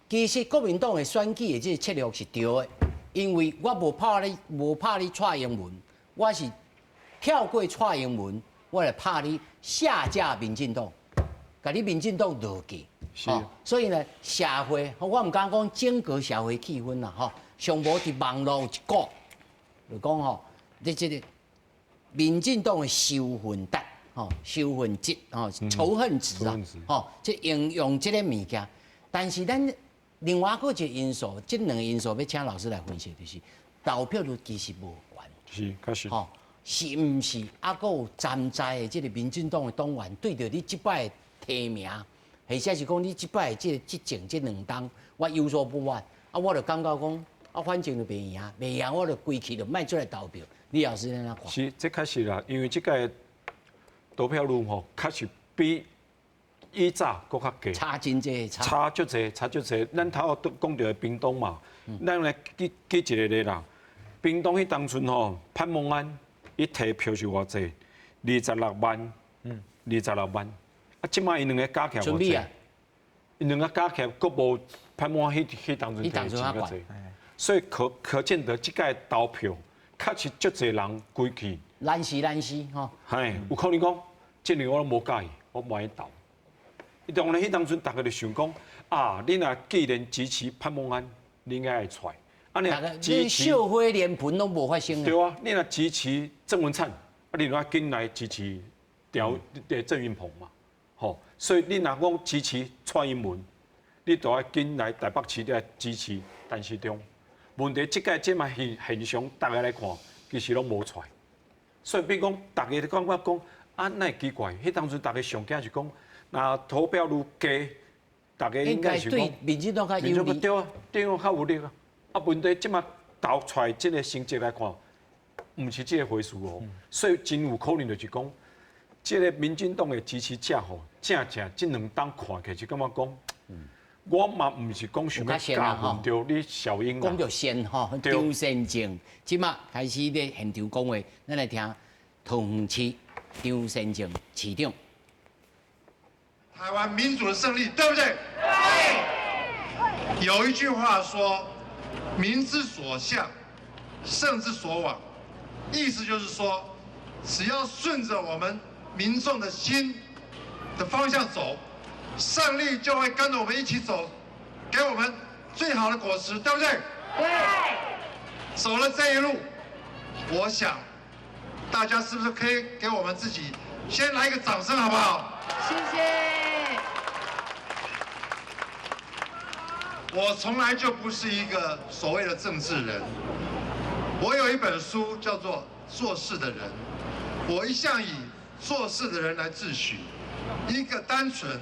其实国民党的选举的这个策略是对的，因为我无拍你蔡英文，我是跳过蔡英文，我来拍你下架民进党，甲你民进党落去。是。所以呢，社会我唔敢讲整个社会气氛啦，吼，上无伫网络有一个。就讲吼，你这个民进党的仇恨值，仇恨值，仇恨值啊，即用这个物件。但是咱另外一个因素，这两个因素要请老师来分析，就是投票率其实无悬。是，确实。是毋是？啊，阁有站在的这个民进党的党员对着你即摆提名，或者是讲你即摆这执政这2党，我有所不满，啊，我就感觉讲。啊，反正就袂赢，我就归去就卖出来投票。李老师安怎看？是，这确实啦，因为这个投票率吼，确实比以早搁较低。差真济，差足济。咱头都讲到屏东嘛，咱来记一个咧啦。屏东迄当阵吼，潘孟安伊提票是偌济，26万，26万。啊，即摆伊两个加起来偌济？伊两个加起来，佫无潘孟安迄当阵提钱较济。所以可见得即届投票，确实足侪人归去。难死吼。嘿，有可能讲，这年我拢无介意，我无爱投。伊当然，迄当阵大家就想讲，啊，你若既然支持潘孟安，你应该会出来。啊，你支持秀辉连盆拢无发生。对啊，你若支持郑文灿，啊，你若紧来支持郑运鹏嘛，吼。所以你若讲支持蔡英文，你就要紧来台北市来支持陈时中。问题即届即嘛现象，大家来看，其实拢无出来。所以比如讲，大家感觉讲，啊，那奇怪，迄当初大家上惊是讲，那投票率低，大家应该是讲，民进党较有利。对啊，对啊，较有利啊。啊，问题即嘛投出来即个成绩来看，毋是即个回事哦。所以真有可能就是讲，即个民进党的支持者吼，正即2党看起就感觉讲。我嘛毋是讲想要加分着你小英讲着先吼，张先正，即马开始咧现场讲话，咱来听桃园市张先正市长。台湾民主的胜利，对不对？对。有一句话说：“民之所向，胜之所往。”意思就是说，只要顺着我们民众的心的方向走，胜利就会跟着我们一起走，给我们最好的果实，对不对？对。走了这一路，我想大家是不是可以给我们自己先来一个掌声，好不好？谢谢。我从来就不是一个所谓的政治人，我有一本书叫做《做事的人》，我一向以做事的人来自诩，一个单纯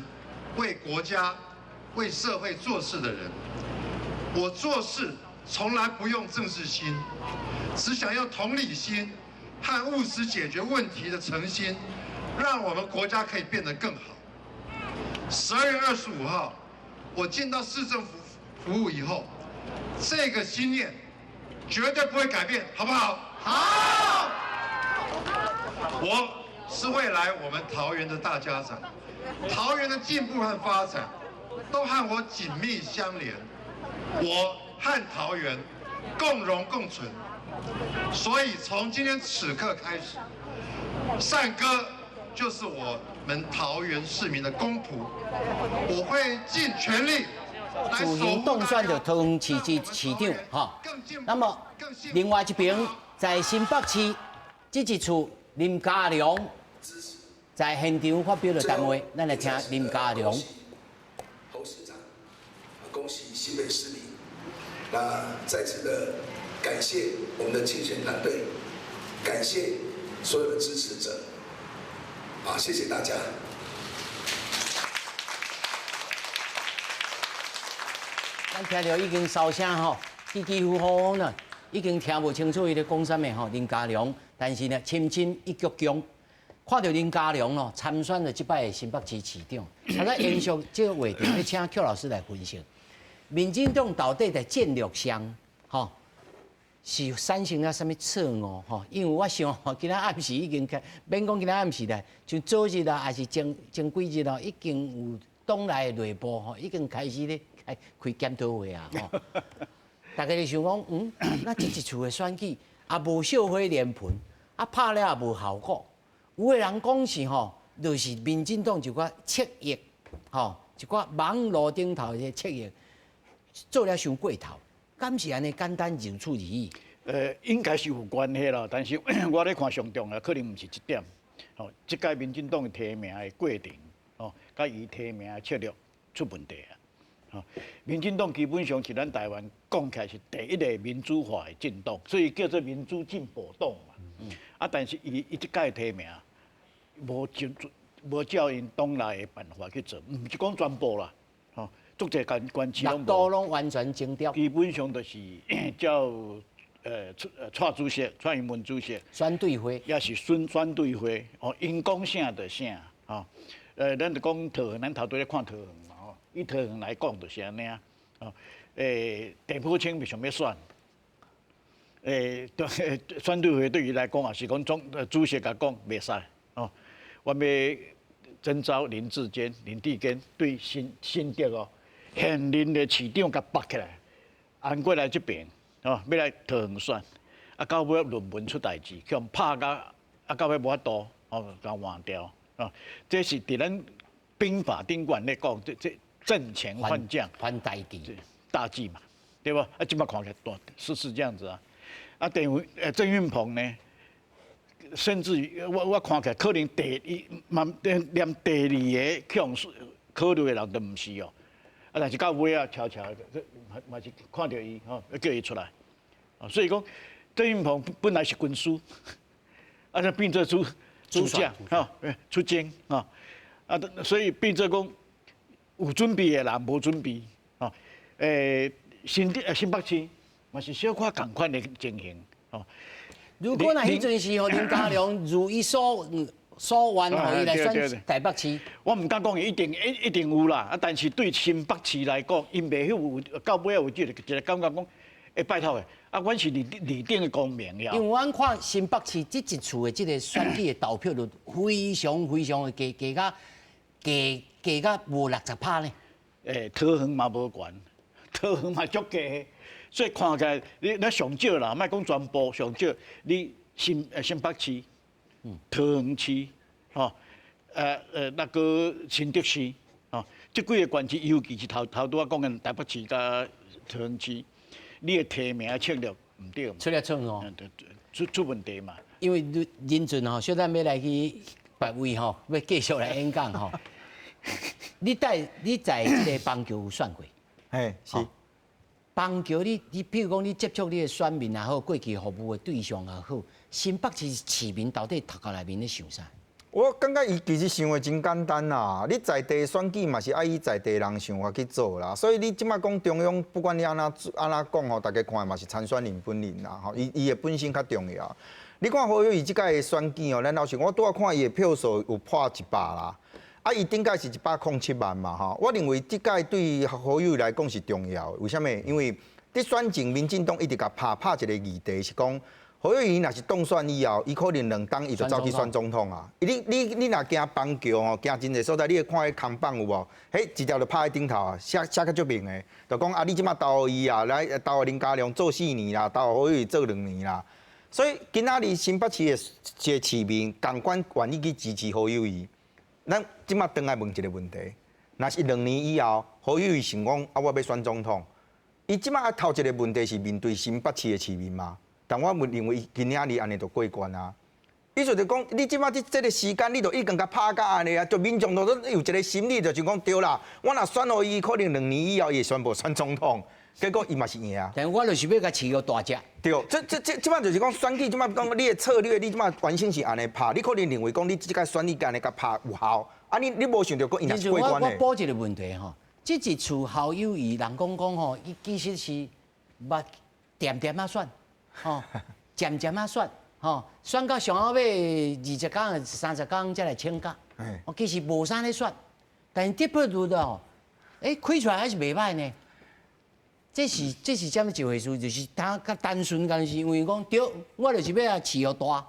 为国家、为社会做事的人。我做事从来不用政治心，只想用同理心和务实解决问题的诚心，让我们国家可以变得更好。12月25号，我进到市政府服务以后，这个心念绝对不会改变，好不好？好。我是未来我们桃园的大家长，桃园的进步和发展都和我紧密相连，我和桃园共荣共存。所以从今天此刻开始，善歌就是我们桃园市民的公仆，我会尽全力。自行当选的桃园市市长，哈。那么另外一边在新北市这一处林佳龙在现场发表了谈话，咱来听林佳龙。侯市长，恭喜新北市民。那在此的感谢我们的竞选团队，感谢所有的支持者，谢谢大家。咱听到已经烧声吼，起起伏伏呢，已经听不清楚伊咧讲啥物吼。林佳龙，但是呢，深深一鞠躬，看到林佳龙咯参选了这摆的新北市市长，他在延续这个话题，要请邱老师来分析。民进党到底在战略上，吼是产生了什么错误吼？因为我想吼，今仔暗时已经免讲今仔暗时啦，像昨日啦，还是前几日咯，已经有党内的内部吼，已经开始咧。开检讨会啊！吼，大家就想讲，那这一次的选举也无烧火连盆，拍了也无效果。有的人讲是吼，就是民进党一寡侧翼，吼，一寡网络顶头的侧翼做了伤过头，敢是安尼简单如此而已？应该是有关系啦，但是我咧看上重要，可能毋是这点。吼，这届民进党的提名的过程，吼，甲伊提名的策略出问题啊。民进党基本上是咱台湾讲起来是第一个民主化的政党，所以叫做民主进步党嘛。但是伊这届提名无照因党内的办法去做，唔是讲全部啦，吼，足侪关系拢都拢完全征调，基本上就是照蔡主席、蔡英文主席选对会，也是选对会，因讲啥就啥，咱就讲桃园，咱头拄咧看桃园。以桃园来讲，就是安尼啊。陈普清为什么要选？选对会对伊来讲也是讲主席甲讲袂使哦。我要征召林志坚、林志坚对新竹现任的市长甲拔起来，按过来这边要来桃园选，到尾论文出代志，去拍到尾无法度甲换掉这是伫咱兵法顶管咧讲这。阵前换将，换大计，大计嘛，对吧？今麦看起来是这样子啊。郑运鹏呢，甚至于我看起来可能连第二个向考虑的人都唔是哦。但是到尾啊，悄悄的，嘛是看到伊叫伊出来。所以讲，郑运鹏本来是军师，就变做主将出征所以变做讲。有准备的人无准备，新北市嘛是小可同款的情形，如果那迄阵是和林佳龙如伊所愿，互伊来选台北市，我唔敢讲伊一定有啦，但是对新北市来讲，因袂有到尾有一个感觉讲，拜托的，啊，阮是立定的公民了。因为阮看新北市这一次的这个选举的投票率非常加到无60%呢。桃园嘛无悬，桃园嘛足低的，所以看起来你上少啦，莫讲全部上少，你新北市、桃园市，吼，那个新竹市，吼，这几个县市，尤其是头拄我讲的台北市甲桃园市，你的提名策略唔对嘛？出了错哦，出问题嘛。因为林俊吼，小咱要来去别位吼，要继续来演讲吼。你在这个邦桥有选过？嘿，是。邦桥你譬如讲你接触你的选民也好，过去服务的对象也好，新北市市民到底头壳内面咧想啥？我感觉伊其实想的真简单啦，你在地选举嘛是爱以在地人想法去做啦，所以你即摆讲中央，不管你安怎讲吼，大家看嘛是参选人本人啦，吼，伊的本身较重要。你看侯友宜即届的选举哦，咱老实讲，我拄仔看伊的票数有破100啦，啊，伊顶届是107万嘛，吼，我认为即届对侯友宜来讲是重要的，为什么？因为伫选前，民进党一直甲拍一个议题是讲。侯友宜若是当选以后，伊可能2党伊就走去选总统啊。你若行邦桥吼，行真侪所在，你会看迄空棒有无？迄一条就拍喺顶头啊，写较足明的，就讲啊，你即马投伊啊，来投林佳龙做4年啦，投侯友宜做2年啦。所以今仔日新北市的市民共款愿意去支持侯友宜。咱即马转来问一个问题：若是2年以后，侯友宜想讲啊，我要选总统，伊即马头一个问题是面对新北市的市民嘛？但我认为今仔日安尼就过关啊！意思就讲，你即马这个时间，你就已经甲拍到安尼啊，就民众都有一个心理，就是讲对啦，我若选互伊，可能2年以后伊会宣布选总统，结果伊嘛是赢。但我就是要甲饲予大只。对，即摆就是讲选举，即摆讲你的策略，你即摆完全是安尼拍，你可能认为讲你即个选举安尼甲拍有效，啊你无想到讲伊若是过关的。我补一个问题吼，这一次侯友宜人讲吼，伊其实是捌点点啊选。吼，渐渐啊选，吼，选到上后尾20天、30天才来请假。我其实无啥咧选，但是得票率哦，开出来还是袂歹呢。这是怎么一回事？就是他较单纯，但是因为讲对，我就是要饲予大，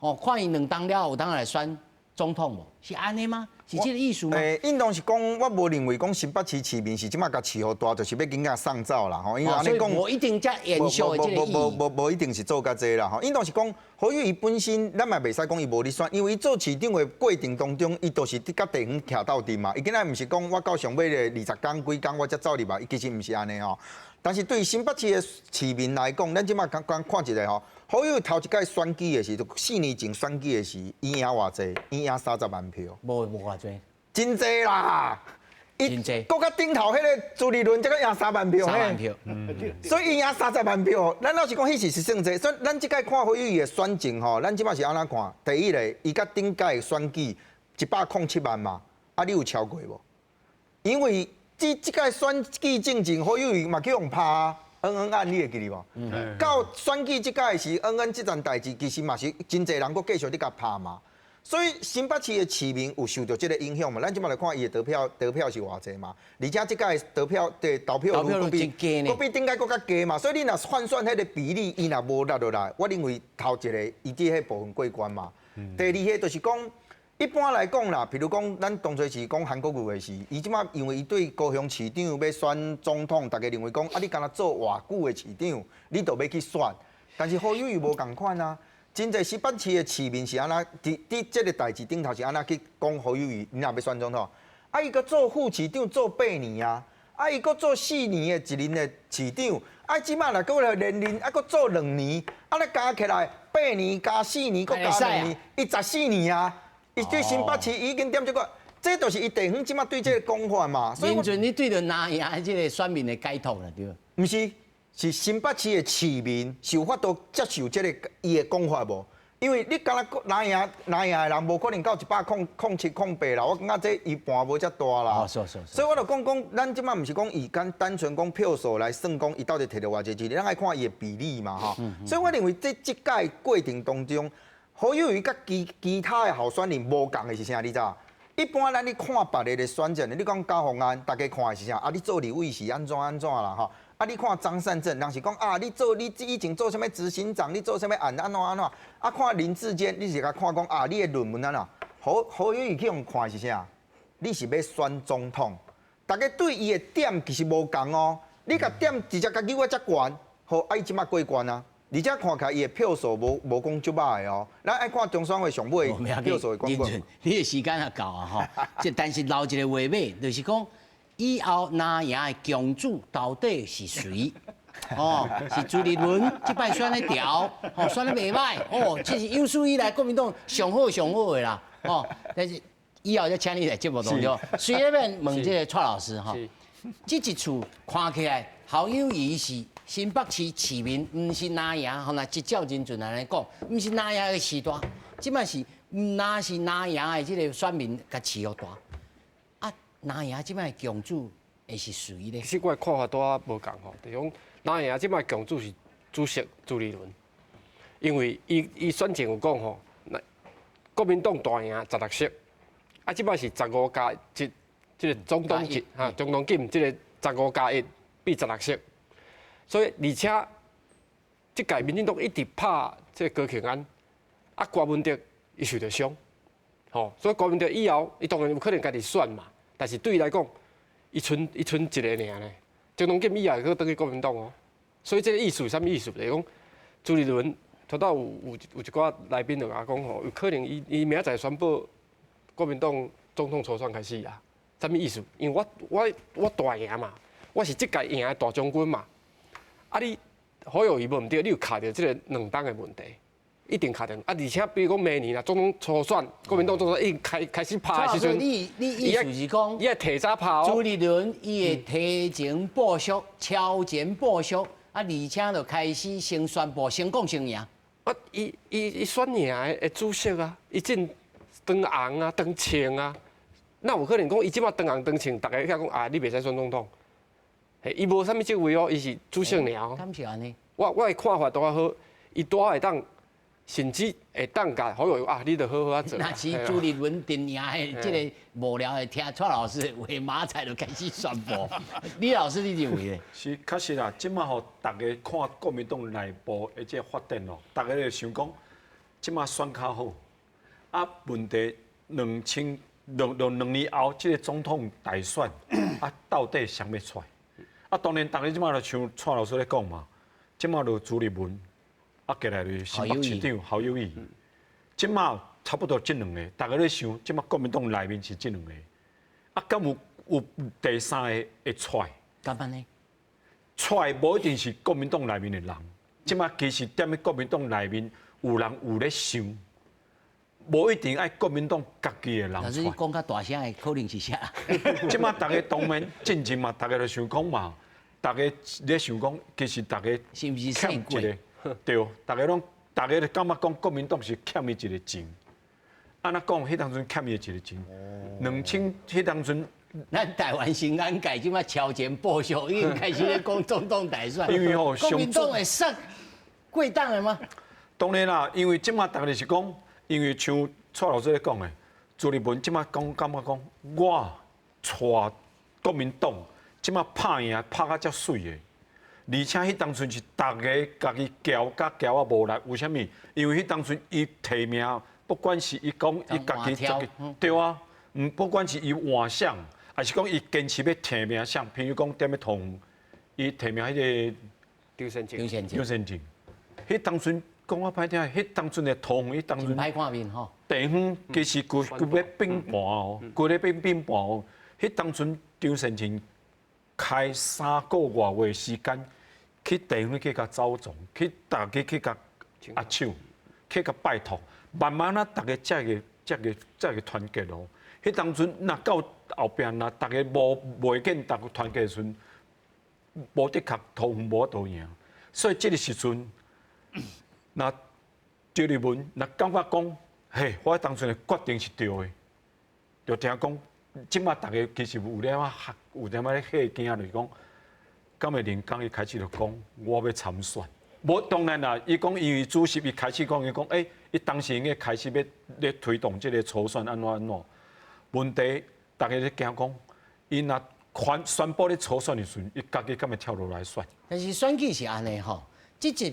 哦，看伊2当了，有当来选总统无？是安尼吗？是这个意思吗？应当是讲，我无认为讲新北市市民是即马甲饲予大，就是要紧甲送走啦，吼。因为安尼讲，无一定才延续的这个意义。无一定是做甲这啦，吼。应当是讲，侯友宜本身，咱嘛袂使讲伊无咧选，因为伊做市长的过程当中，伊都是甲地方徛到底嘛。伊今仔毋是讲我到上尾的20天、几天我才走入来，伊其实毋是安尼吼。但是对新北市的市民来讲，咱即马刚看一下吼，侯友宜头一届选举的时，就4年前选举的时，伊赢偌济？伊赢30万票。无偌济。真济啦！真济。搁较顶头迄个朱立伦，才搁赢3万票。3万票。所以伊赢30万票，咱老实讲，迄时是算济。所以咱即届看侯友宜的选情吼，咱即摆是安怎看？第一个，伊甲顶届选举107万嘛，啊，你有超过无？因为即届选举正前，侯友宜嘛去用拍恩恩案，你会记哩无？到选举即届时，恩恩即件代志，其实嘛是真侪人搁继续伫甲拍嘛。所以新北市的市民有受到这个影响嘛？咱即摆来看伊的得票是偌济嘛？而且即届得票的投票率比顶届搁较低嘛？所以你若换算迄个比例，伊若无落落来，我认为头一个伊伫迄部分过关嘛。第二个就是讲，一般来讲啦，譬如讲咱当初是讲韩国瑜的时，伊即摆因为伊对高雄市长要选总统，大家认为讲啊，你敢若做偌久的市长，你就要去选。但是侯友宜无共款啊。真侪新北市的市民是安那伫这个代志顶头是安那去讲侯友宜，你若要选总统，啊伊搁做副市长做8年啊，啊伊搁做4年的一任的市长，啊即摆若搁来连任，啊搁做2年，啊咧加起来8年加4年搁加2年，伊14年啊，伊对新北市已经点这个，这就是伊地方即摆对这个讲法嘛。所以林俊，你对着拿赢这个选民的解读啦，对？毋是。是新北市的市民是有法度接受这个伊的讲法无？因为你敢若拿赢的人，无可能到107、108啦。我感觉这伊盘无遮大啦。所以我就讲，咱即摆毋是讲以单纯讲票数来算讲伊到底摕到偌济支持，咱爱看伊的比例嘛哈。所以我认为这届过程当中，侯友宜甲其他的候选人无共的是啥？你知道？一般咱你看别个的选战，你讲高虹安，大家看的是啥？啊，你做立委是安怎啦哈？啊，你看张善政，人是讲啊，你以前做什么执行长，你做什么安怎？啊，看林志坚，你是甲看讲啊，你的论文安怎？好友谊去用看是啥？你是要选总统，大家对伊的点其实无共哦。你甲点直接甲举我遮悬，好，啊伊即马过关啊。而且看起来伊的票数无讲足歹的哦。咱爱看中选会上尾票数的冠军。你的时间也到啊吼，但是留一个话尾，就是讲以后拿赢的强主到底是谁？哦，是朱立伦这摆选得调，哦，选得袂歹，哦，这是有史以来国民党上好的啦，哦，但是以后再请你来节目当中，随便问这个蔡老师哈，这一处看起来好友谊是。新北市市民唔是拿赢，吼那一照人准来讲，唔是拿赢的时段，即摆是唔拿是拿赢的这个选民甲市好大。啊，拿赢即摆强主会是谁咧？其实我的看法都无共吼，就是讲拿赢即摆强主是主席朱立伦，因为伊选前有讲吼，国民党大赢16席，啊，即摆是15+1，即个总统级哈，总统金即个15+1比16席。所以，而且，即届民进党一直拍这高庆安，啊，郭文哲伊受着伤，吼，所以郭文哲以后，伊当然有可能家己选嘛，但是对伊来讲，伊剩一个尔呢，总统金以后去倒去国民党哦，所以这个意思啥物意思？就是讲朱立伦，头到有一寡来宾就甲讲吼，有可能伊明仔载宣布国民党总统初选开始啊，啥物意思？因为我大赢嘛，我是即届赢的大将军嘛。啊！你好友谊无毋对，你有卡着即个两党的问题，一定卡着。啊！而且比如讲明年啦，总统初选，国民党总统已经开始拍的时阵，你意思是讲，伊会提早拍哦。朱立伦伊会提前部署、超前部署，啊，而且就开始先宣布、先讲先赢。啊！伊选赢的主席啊，伊进当红啊、当青啊，那有可能讲伊即马当红当青，大家遐讲啊，你袂使选总统。伊无啥物职位哦，伊是主席尔。敢是安尼？我的看法都较好，伊多会当，甚至会当甲好友啊，你着好好啊做。那是朱立伦定赢的，这个无聊的听蔡老师话马仔就开始宣布。李老师，你认为咧？是确实啦，即马吼，大家看国民党内部的这发展哦，大家就想讲，即马选较好，啊，问题2年后，这个总统大选啊，到底谁要出来？啊，当然，大家即马就像蔡老师咧讲嘛，即马就朱立伦，啊，过来就新北市长侯友谊，即马差不多这两个，大家咧想，即马国民党内面是这两个，啊，敢有第三个会出来？干嘛呢？出来无一定是国民党内面的人，即马其实踮咧国民党内面有人有咧想，无一定爱国民党家己的人出来。但是你讲较大声的，可能是啥？即马大家当然进前嘛，大家就想讲嘛。大家咧想讲，其实大家是不是欠一个，对，大家就感觉讲国民党是欠伊一个情。安那讲，迄当阵欠伊一个情。2000迄当阵，咱台湾新安改即马超前部署，已经开始咧讲总统大选。因为吼，国民党会杀贵党的吗？当然啦，因为即马大家就是讲，因为像蔡老师咧讲的，朱立伦即马感觉讲，我带国民党。即马拍赢拍甲遮水的，而且迄当阵是大家家己交啊无力，为虾米？因为迄当阵伊提名，不管是伊讲伊家己对啊，不管是伊换相，还是讲伊坚持要提名相，譬如讲踮咧同伊提名迄个张善政，迄当阵讲我歹听，迄当阵的同迄当阵歹看面吼，地方其实规要并盘哦，规咧并盘哦，迄当阵张善政。开3个月的时间，去地方去甲走总，去大家去甲握手，去甲拜托，慢慢啊，大家才个团结咯。迄当阵，若到后边若大家无见大家团结的时阵，无的确同无倒赢。所以这个时阵，那朱立伦若感觉讲，嘿，我当初的决定是对的，就听讲。即马大家其实有点咧吓惊，就是讲，今日林刚伊开始就讲，我要参选。无当然啦，伊讲因为主席伊开始讲，伊讲，伊当时应该开始要推动即个初选安怎。问题大家咧惊讲，伊若宣布咧初选的时阵，伊家己敢会跳落来选？但是选举是安尼吼，这一次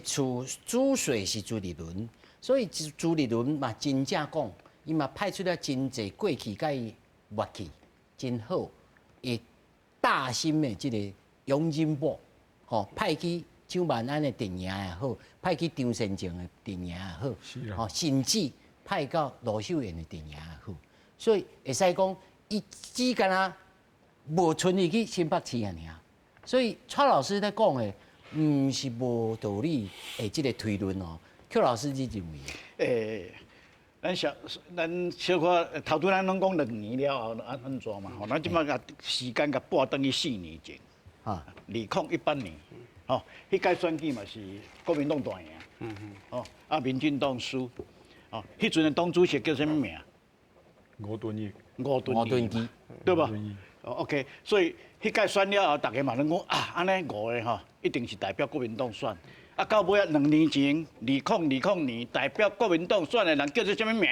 主选是朱立伦，所以朱立伦嘛真正讲，伊嘛派出了真侪过去甲伊默契真好，会大心的这个杨金宝，吼派去蒋万安的阵营也好，派去张善政的阵营也好，吼甚至派到罗秀燕的阵营也好，所以会使讲，伊只干啊无存入去新北市啊尔。所以蔡老师在讲的，唔是无道理的这个推论哦。邱老师你认为？咱小可头拄咱拢讲2年了后安怎嘛？吼，咱即摆甲时间甲拨等于4年前，啊，2018年，吼，迄届选举嘛是国民党大赢，吼，啊，民进党输，哦，迄阵的党主席叫什么名？吴敦义，对吧？OK， 所以迄届选了后，大家嘛拢讲啊，安尼5个吼，一定是代表国民党选。啊，到尾啊，2年前2020年代表国民党选的人叫做什么名？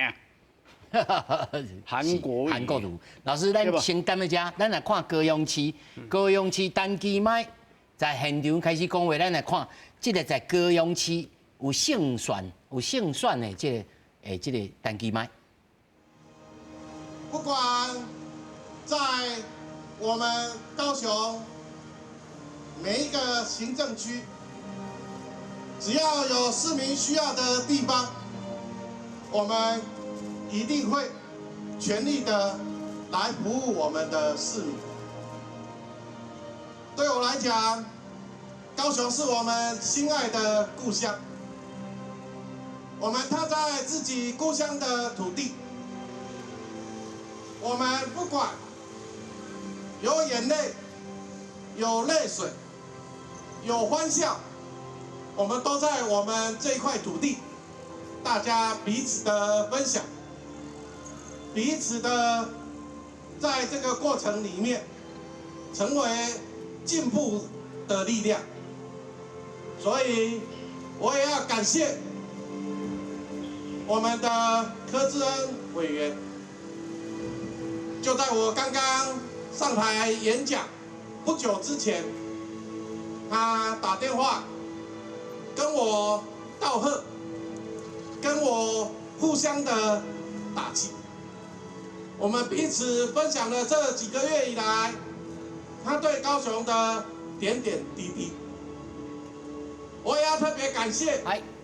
韩国瑜。老师，咱先等一下，咱来看高雄市单机麦在现场开始讲话，咱来看，这个在高雄市有胜选的这个单机麦。不管在我们高雄每一个行政区，只要有市民需要的地方，我们一定会全力的来服务我们的市民。对我来讲，高雄是我们心爱的故乡，我们踏在自己故乡的土地，我们不管有眼泪、有泪水、有欢笑，我们都在我们这一块土地，大家彼此的分享，彼此的在这个过程里面成为进步的力量。所以我也要感谢我们的柯志恩委员，就在我刚刚上台演讲不久之前，他打电话跟我道贺，跟我互相的打气。我们彼此分享了这几个月以来，他对高雄的点点滴滴。我也要特别感谢。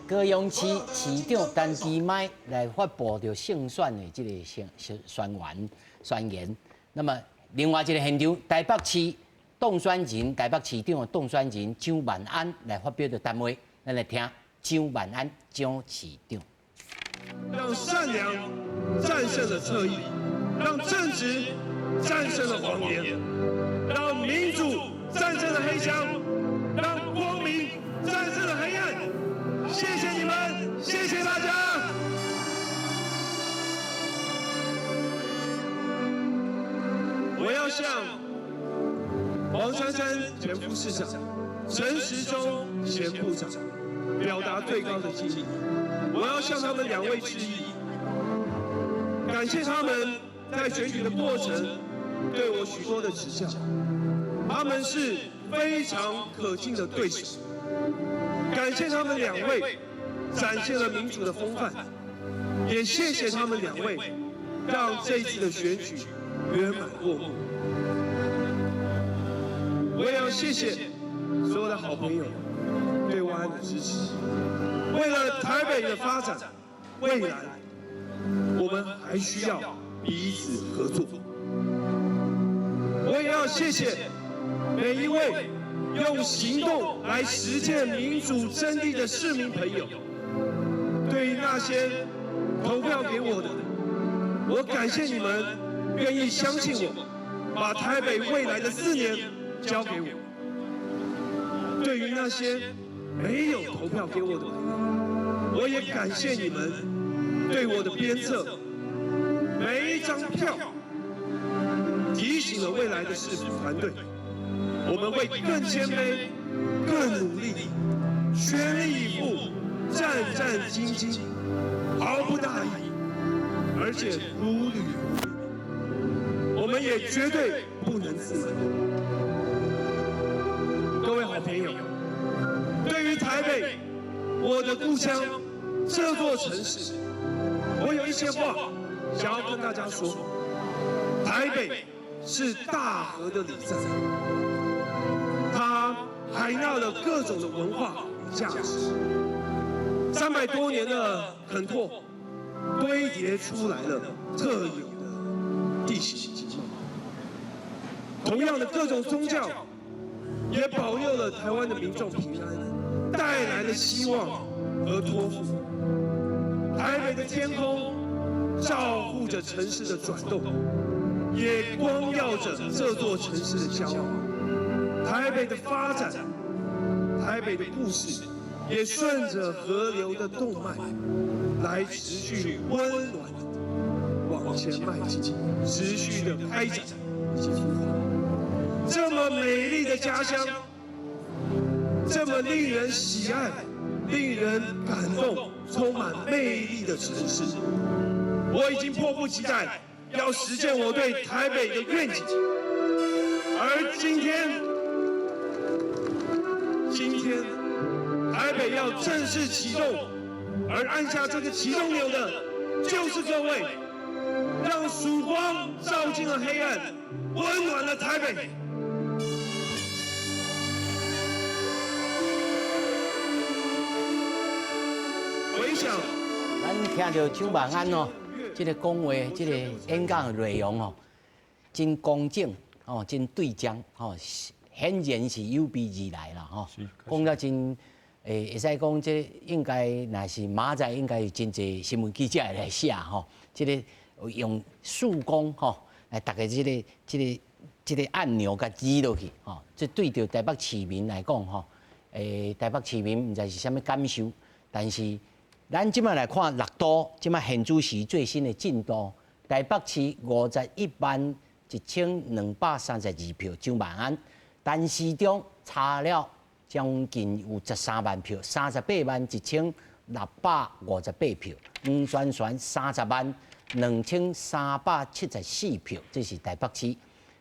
高雄市市长陈其迈来发布着胜选的这个宣言。那么，另外一个现场，台北市当选人、台北市长的当选人蒋万安来发表的谈话，咱来听蒋万安蒋市长。让善良战胜了侧翼，让正直战胜了谎言，让民主战胜了黑箱，让光明战胜了黑暗。谢谢你们，谢谢大家。我要向黄珊珊前副市长、陈时中前部长表达最高的敬意。我要向他们2位致意，感谢他们在选举的过程对我许多的指教，他们是非常可敬的对手。感谢他们2位展现了民主的风范，也谢谢他们2位让这一次的选举圆满落幕。我也要谢谢所有的好朋友对万安的支持。为了台北的发展，未来我们还需要彼此合作。我也要谢谢每一位用行动来实践民主真谛的市民朋友。对于那些投票给我的，我感谢你们愿意相信我，把台北未来的4年交给我。对于那些没有投票给我的朋友，我也感谢你们对我的鞭策。每一张票提醒了未来的市府团队，我们会更谦卑、更努力，全力以赴，战战兢兢，毫不大意，而且如履薄冰。我们们也绝对不能自满。各位好朋友，对于台北，我的故乡，这座城市，我有一些话想要跟大家说。台北是大河的礼赞，它海纳了各种的文化与价值，300多年的垦拓，堆叠出来了特有的地形景貌。同样的各种宗教，也保佑了台湾的民众平安，带来了希望和托付。台北的天空照护着城市的转动，也光耀着这座城市的骄傲。台北的发展，台北的故事，也顺着河流的动脉来持续温暖地往前迈进，持续的开展以及孵化。这么美丽的家乡，这么令人喜爱、令人感动、充满魅力的城市，我已经迫不及待要实现我对台北的愿景。而今天，台北要正式启动，而按下这个启动钮的，就是各位，让曙光照进了黑暗，温暖了台北。回想，咱听到邱万安哦，这个讲话，这个演讲的内容哦，真公正哦，真对讲哦，显然是有备而来啦吼。讲了真，会使讲这应该若是明仔应该有真侪新闻记者会来写吼，这个用速攻吼来大家这个按钮甲指落去吼，这对着台北市民来讲吼，台北市民唔知是啥物感受，但是。咱即摆来看6都，即摆现主时最新的进度，台北市511232票蒋万安，陈时中差了将近有13万票，381658票，黄宣传302374票，这是台北市。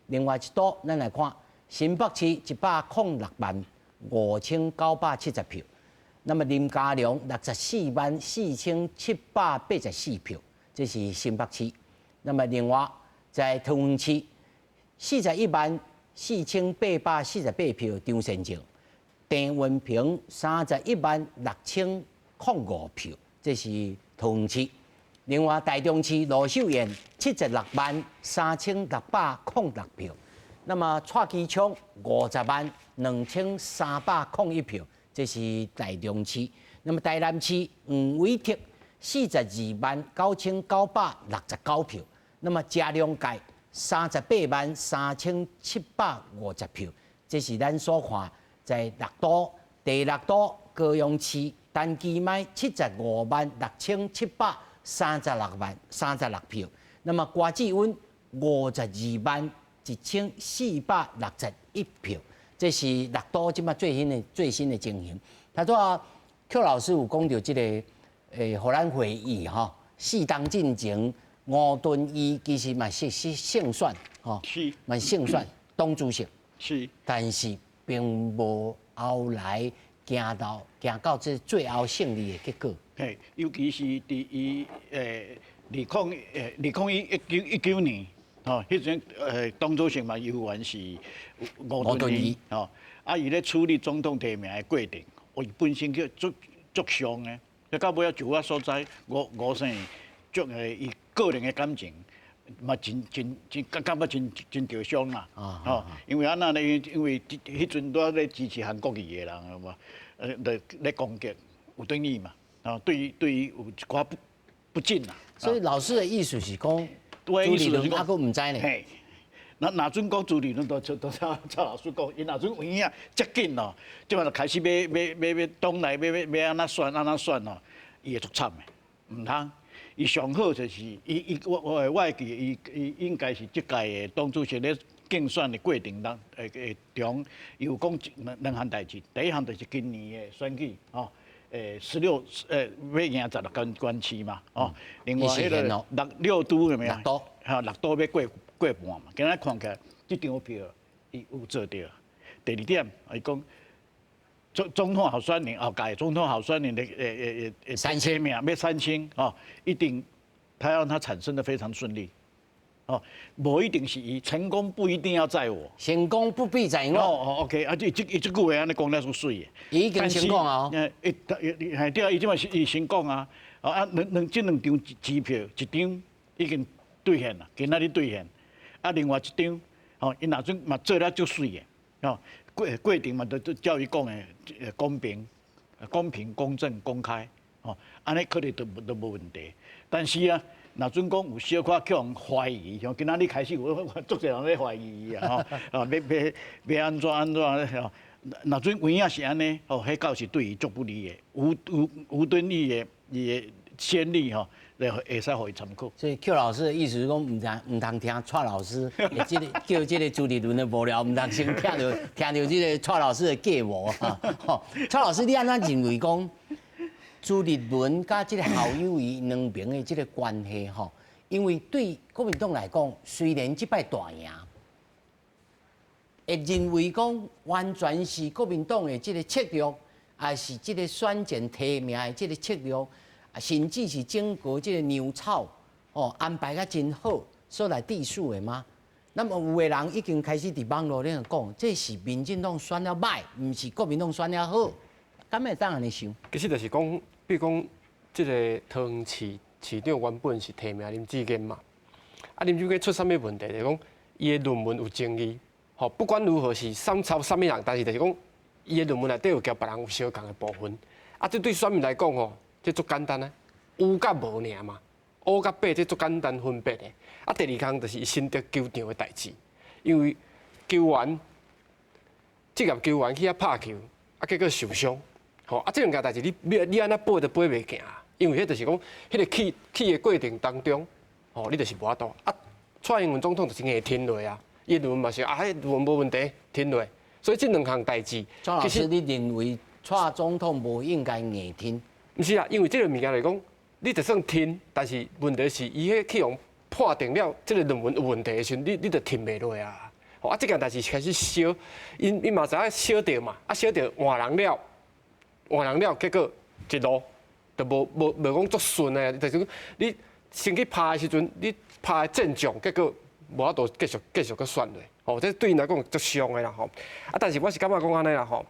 另外一都，咱来看新北市1065970票。那么林佳龙644784票，这是新北市。那么另外在桃园市414848票张善政，郑文平31605票，这是桃园市。另外台中市罗秀燕763606票，那么蔡其昌502301票。这是台中市，那么台南市黄伟哲429969票，那么嘉良界383750票，这是咱所看在6都第6都高雄市单机麦756736票，那么瓜子温521461票。这是6都即摆最新的情形。他说邱老师有讲到这个互咱回忆哈，4当进前吴敦义其实嘛是胜选吼，是嘛胜选党主席，是，但是并无后来行到这最后胜利的结果。嘿，尤其是伫伊2019年。哦，迄阵党主席嘛，犹原是吴敦义哦。啊，伊咧处理总统提名的过程，伊本身叫足伤的。到尾啊，就我所知，吴生伊个人的感情嘛，感觉真着伤嘛。哦，因为安那咧，因为迄阵都咧支持韩国瑜的人嘛，咧攻击吴敦义嘛。啊，对于有一寡不敬啦。所以老师的意思是讲。朱立伦阿哥唔知呢。嘿，那阵讲朱立伦都蔡老师讲，因那阵有影接近咯，即嘛就开始要党内要安怎选咯，伊会足惨的，唔通。伊上好就是我会记伊应该是即届的党主席咧竞选的过程中，伊有讲两项代志，第一项就是今年的选举吼。16要赢16关区嘛，哦，另外迄个6都有没有？6都要过过半嘛，今仔看起来这张票伊有做到。第二点，伊讲总统候选人后届总统候选人的提名要3000哦，一定他让他产生的非常顺利。哦，无一定是伊成功，不一定要在我。成功不必在我。哦 ，OK， 啊，这句话安尼讲了是水的。伊已经成功啊。对，伊即嘛是伊成功啊。啊，这两张支票，一张已经兑现啦，今仔日兑现。啊，另外一张，哦，伊若准嘛做了足水的，哦，过程嘛都照伊讲的公平、公正、公开，哦，安尼可能都无问题。但是啊。若准讲有小可叫人怀疑，像今仔日开始有足侪人咧怀疑伊啊，吼，要安怎，若准有影是安尼，哦，迄倒是对伊足不利的，吴敦义的先例吼，会使互伊参考。所以 Q 老师的意思是讲，唔通听蔡老师的叫这个朱立伦的无聊，唔通先听到这个蔡老师的计谋哈。蔡老师，你安怎认为讲？朱立伦甲这个侯友宜两边的这个关系吼，因为对国民党来讲，虽然这摆大赢，会认为讲完全是国民党的这个策略，还是这个选前提名的这个策略，甚至是经过这个牛草哦安排甲真好，所来地数的吗？那么有的人已经开始伫网络顶讲，这是民进党选了歹，唔是国民党选了好，敢会当安尼想？其实就是讲。比如讲，这个桃园市长原本是提名林志坚嘛，啊林志坚出啥物问题？就是讲伊的论文有争议，吼不管如何是抄啥物人，但是就是讲伊的论文内底有交别人有相共的部分，啊这对选民来讲吼，这足简单啊，有甲无尔嘛，乌甲白这足简单分别的。啊第二项就是伊新竹球场的代志，因为球员职业球员去遐拍球，啊结果受伤。吼啊！这两件代志，你安那背都背袂行啊，因为迄就是讲，迄个起的过程当中，吼，你就是无法度啊。蔡英文总统就是硬停落啊，伊论文嘛是啊，迄论文无问题停落，所以这两项代志，蔡老师，你认为蔡总统无应该硬停？毋是啊，因为这个物件来讲，你就算停，但是问题是伊迄去用判定了这个论文有问题的时候，你就停袂落啊。吼啊，这件代志开始烧，因嘛知影烧着嘛，啊烧着换人了，结果一路就无讲足顺的，就是你先去拍的时阵，你拍正中，结果无法度继续去选落，吼，这对因来讲足伤的啦，吼。啊，但是我是感觉讲安尼啦，吼，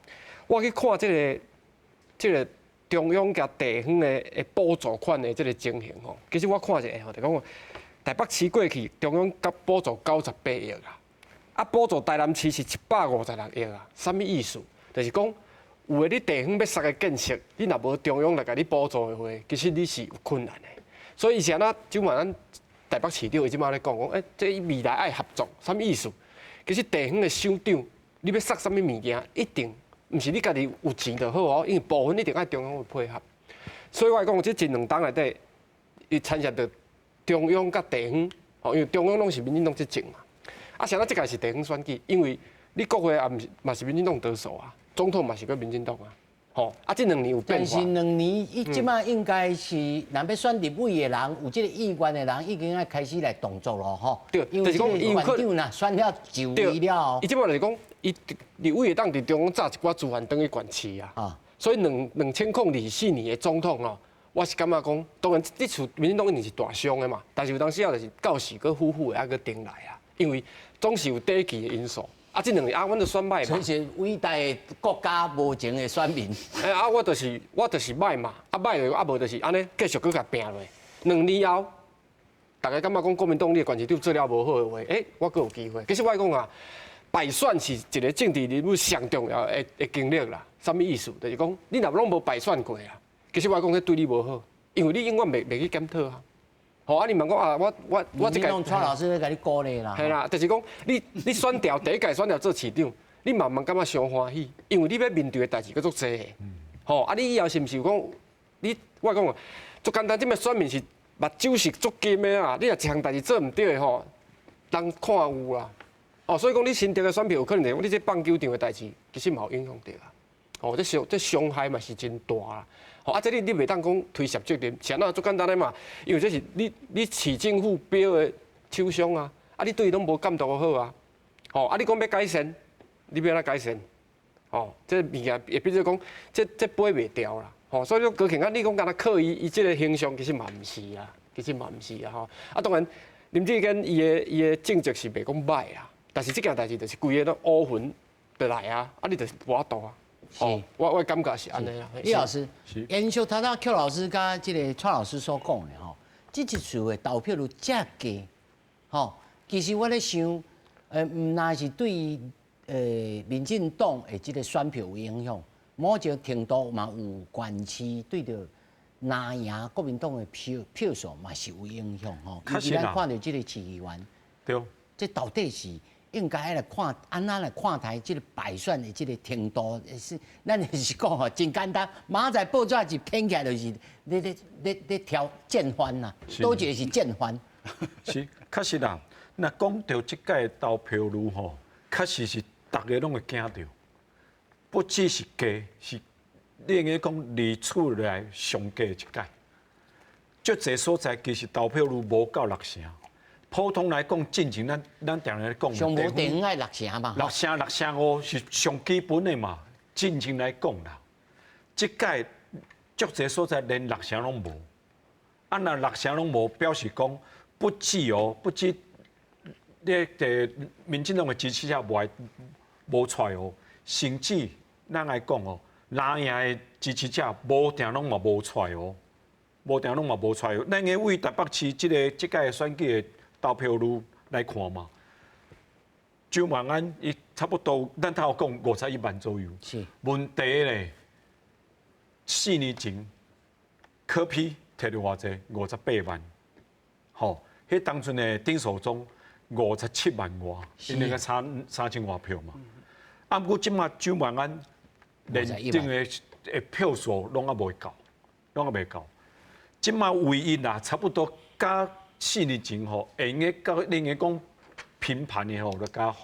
我去看这个中央甲地方的补助款的这个情形吼，其实我看一下吼，就讲台北市过去中央甲补助98亿啦，啊补助台南市是156亿啊，啥物意思？就是讲。有诶，你地方要杀个建设，你若无中央来甲你补助的话，其实你是有困难的。所以以前啊，就嘛咱台北市长伊即马咧讲，这未来爱合作，啥物意思？其实地方的首长，你要杀啥物物件，一定毋是你家己有钱就好哦，因为部分一定爱中央配合。所以我讲，这两党内底，伊牵涉到中央甲地方，哦，因为中央拢是民进党执政嘛。啊，像咱即届是地方选举，因为你国会也嘛是民进党得手啊。总统嘛是个民进党啊，吼啊！这2年有变化。但是2年，伊即马应该是，若要选立委的人，有这个意愿的人，已经要开始来动作了，吼。对，因为这个院长呐，选了就位了。伊即马就是讲，伊立委会当伫中央炸一寡资源等于管市啊。啊。所以2024年的总统哦，我是感觉讲，当然这次民进党一定是大伤的嘛，但是有当时啊，就是到时个夫妇还个顶来啊，因为总是有短期的因素。啊，这2年啊，阮就选歹嘛。这是伟大的国家无情的选民。啊，我就是歹嘛，啊歹的啊无就是安尼继续搁甲拼落。2年后，大家感觉讲国民党你的管市长做了无好的话，我搁有机会。其实我讲啊，败选是一个政治人物上重要的经历啦。什么意思？就是讲你若拢无败选过啊，其实我讲这对你无好，因为你永远袂去检讨啊。好啊！你问讲啊，我这个蔡老师在甲你鼓励啦。系啦，就是讲你选调第一届选调做市长，你慢慢感觉伤欢喜，因为你要面对的代志搁足济的。吼啊！你以后是毋是有讲我讲啊，足简单，这么选民是目睭是足金的啊！你若一项代志做毋对的吼，人看有啦。哦，所以讲你新竹的选票有可能你这棒球场的代志，其实嘛有影响到啊。哦，这伤害嘛是真大啦。吼啊！这你袂当讲推卸责任，像那足简单的嘛，因为这是你市政府标的手伤啊，啊，你对伊拢无监督好啊，哦，啊，你讲要改善，你要安怎改善？哦，这物件也比如讲，这飞袂掉啦，吼，所以说高庆啊，你讲敢若刻意伊即个形象，其实嘛毋是啊，吼，啊，当然林志坚伊的政绩是袂讲歹啊，但是即件代志就是规个都乌云就来啊，啊，你就是无法度啊。哦，我感觉是安尼啊。李老师，延续头头邱老师甲即个蔡老师所讲的吼，这一次的投票率这低，吼，其实我咧想，毋但是对民进党的即个选票有影响，某一个程度嘛有关系，对着拿赢国民党的票数嘛是有影响吼。尤其咱看到即个市议员，对，这到底是应该来看，安怎来看待即个败选的即个程度？是，咱就是讲吼，真简单，明仔载报纸一编起来就是咧挑战犯啦，多一个是战犯。是，确实啦。那讲到即届投票率吼，确实是大家拢会惊到，不只是低，是你应该讲历次来上低一届。足侪所在其实投票率无到60%。普通来讲，进前咱常来讲，上无地方爱60%嘛，60%是上基本的嘛。进前来讲啦，即届足侪所在连60%拢无。啊，若60%拢无，表示讲不止咧民进党的支持者无出来哦，甚至咱来讲哦，蓝营的支持者无定拢嘛无出来哦，无定拢嘛无出来。咱个为台北市即届的选举的投票率来看嘛，周万安伊差不多，咱头讲51万左右。是。问题咧，4年前柯 P 摕到偌济58万，吼，迄当阵的丁守中57万外，因那个3000外票嘛。啊，不过即马周万安连定的票数拢啊未够，即马唯一啦，差不多加4年前吼，会用个甲另个讲平盘的吼，就加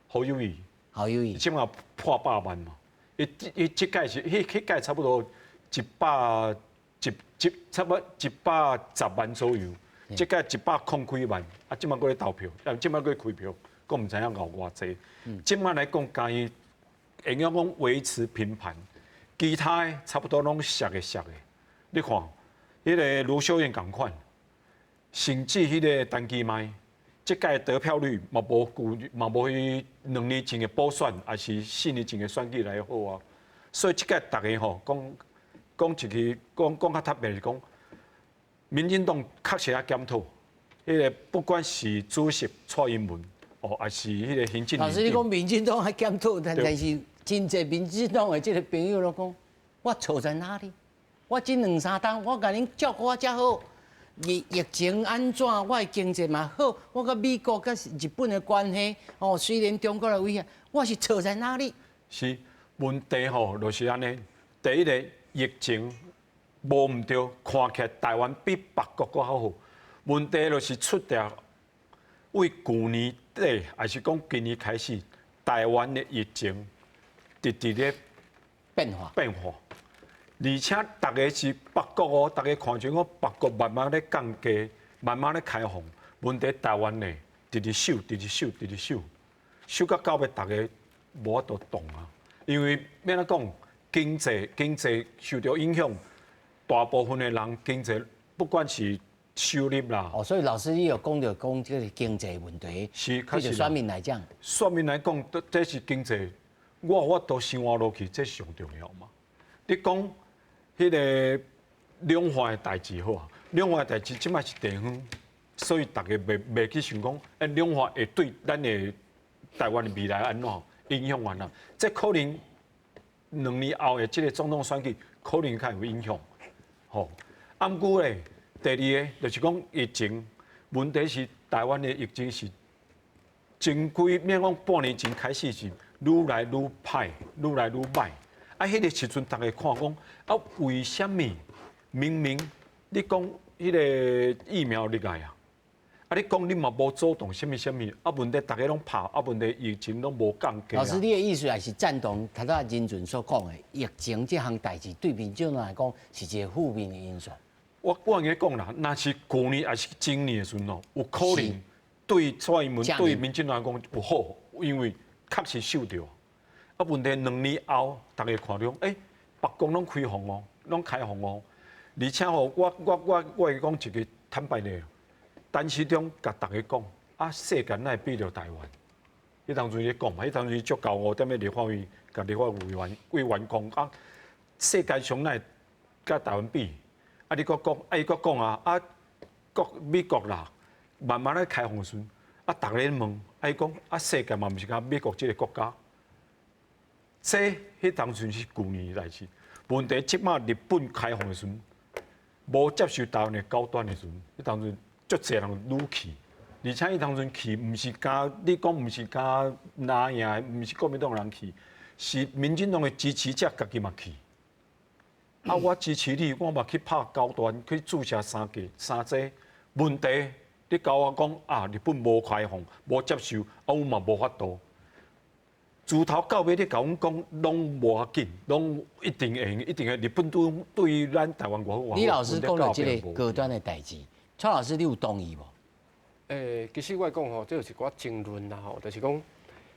侯友宜，即马破100万嘛。伊即届是迄届差不多差不多110万左右，即届100几万，啊，即马搁咧投票，即马搁咧开票，搁毋知影熬偌济。即马来讲，介意会用讲维持平盘，其他的差不多拢熟的。你看，迄个卢秀燕共款。甚至迄个陈其迈，即届得票率嘛无迄2年前的补选，还是4年前的选举来好啊。所以即届大家吼讲一句讲较特别是讲，民进党确实要检讨，迄个不管是主席蔡英文哦，还是迄个行政院。老师，你讲民进党还检讨，但是真侪民进党的即个朋友都讲，我错在哪里？我这2、3档，我甲恁照顾我遮好。疫情安怎？我的经济嘛好，我甲美国、甲日本的关系，哦，虽然中国的威胁，我是错在哪里？是问题吼，就是安尼。第一个疫情无毋对，看起来台湾比别国搁较好。问题就是出在为去年底，还是讲今年开始，台湾的疫情直咧变化。而且大家是别国哦，大家看像讲别国慢慢咧降低，慢慢咧开放。问题台湾呢，直守，守到到尾，大家无法度动啊。因为免怎讲，经济受到影响，大部分的人经济不管是收入啦。哦，所以老师你有讲这个经济问题，是，对着选民来讲，这是经济，我都生活落去，这是上重要嘛。你讲。迄个两化的代志好啊，两化的代志即摆是地方，所以大家袂去想讲，两化会对咱的台湾的未来安怎影响完啦？这可能2年后的即个总统选举，可能较有影响。吼，啊，毋过咧，第二个就是讲疫情，问题是台湾的疫情是前免讲半年前开始是愈来愈歹，愈来愈歹。啊，迄个时阵，大家看讲，啊，为什么明明你讲迄个疫苗入来啊，啊，你讲你嘛无主动什么，啊，问题大家拢拍，啊，问题疫情拢无降低。老师，你的意思也是赞同头仔任准所讲的，疫情这项代志对民众来讲是一个负面的因素。我应该讲啦，若是去年还是今年的时阵哦，有可能对蔡英文对民进党讲有好，因为确实受到。啊，问题2年后，大家看到，北宫拢开放哦，拢开放哦，而且哦，我会讲一个坦白的，陈时中甲大家讲，啊，世界哪会比了台湾？迄当阵咧讲嘛，迄当阵足够5点的立法院，甲立法委员讲啊，世界上哪会甲台湾比？啊，你搁讲，伊搁讲啊，美国啦，慢慢咧开放时，啊，逐个问，伊讲啊，世界嘛毋是甲美国即个国家。迄当阵是旧年的代志，问题即马日本开放的时阵，无接受台湾的高端的时阵，迄当阵足侪人愈去，而且迄当阵去，毋是加你讲毋是加拿赢，毋是国民党人去，是民进党的支持者家己嘛去。啊，我支持你，我嘛去拍高端，去注射3剂。问题你甲我讲啊，日本无开放，无接受，啊，我嘛无法度。自头到尾，你甲阮讲，拢无要紧，拢一定会，一定会。日本对于咱台湾外好。李老师讲了这个高端的代志，蔡老师你有同意无？其实我讲吼，这就是我争论啦吼，就是讲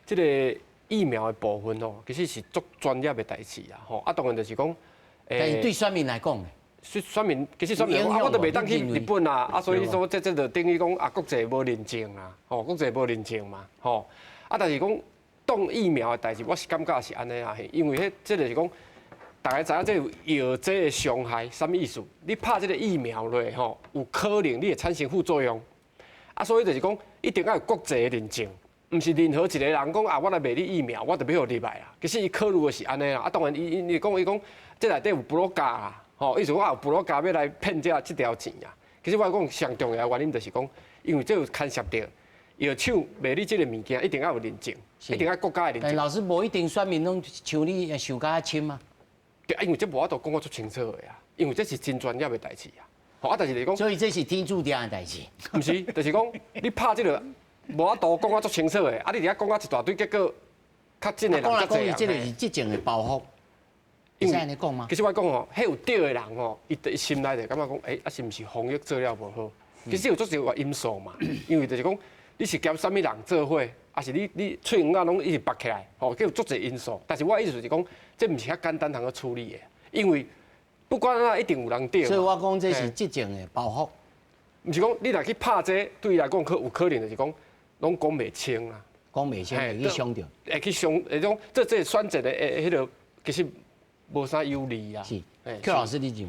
这个疫苗的部分吼，其实是足专业的代志啦吼。啊，当然就是讲，但是对选民来讲呢？选民其实选民，我都袂当去日本啊，啊，所以说这就等于讲啊，国际无认证啊，吼，国际无认证嘛，吼，啊，但是讲。动疫苗的代志，我是感觉是安尼啊，因为这就是讲，大家知影这药剂的伤害，什么意思？你拍这个疫苗咧，吼，有可能你会产生副作用，啊，所以就是讲，一定要有国际的认证，唔是任何一个人讲啊，我来卖你疫苗，我就要入来啦。其实伊考虑的是安尼啦，啊，当然伊讲，这内底有布洛加啦，吼，意思讲有布洛加要来骗这条钱啊。其实我讲上重要的原因就是讲，因为这有牵涉到。药厂卖你这个物件，一定要有认证，一定要国家的认证。但老师无一定选民拢像你想甲深嘛？对，因为这无法度讲我足清楚的呀，因为这是真专业的代志啊。好啊，但是你讲，所以这是天注定的代志。不是，就是讲你拍这个无法度讲我足清楚的，啊，你而家讲我一大堆，结果较真的人较济啊。这个是即种的包袱，会使安尼讲吗？其实我讲吼，迄有对的人吼，伊心内就感觉讲，啊是毋是防疫做了无好？其实有足侪个因素嘛，因为就是讲。你是兼什么人做伙，还是你喙黄啊拢一直拔起来，吼，有足侪因素。但是我意思就是讲，这毋是遐简单通去处理的，因为不管哪一定有人对。所以我讲这是即种的包袱，毋是讲你若去拍这，对伊来讲有可能就是讲，拢讲袂清啦，讲袂清会去伤着，会去伤，迄种这选择的迄个其实无啥有利啊。是，邱老师你认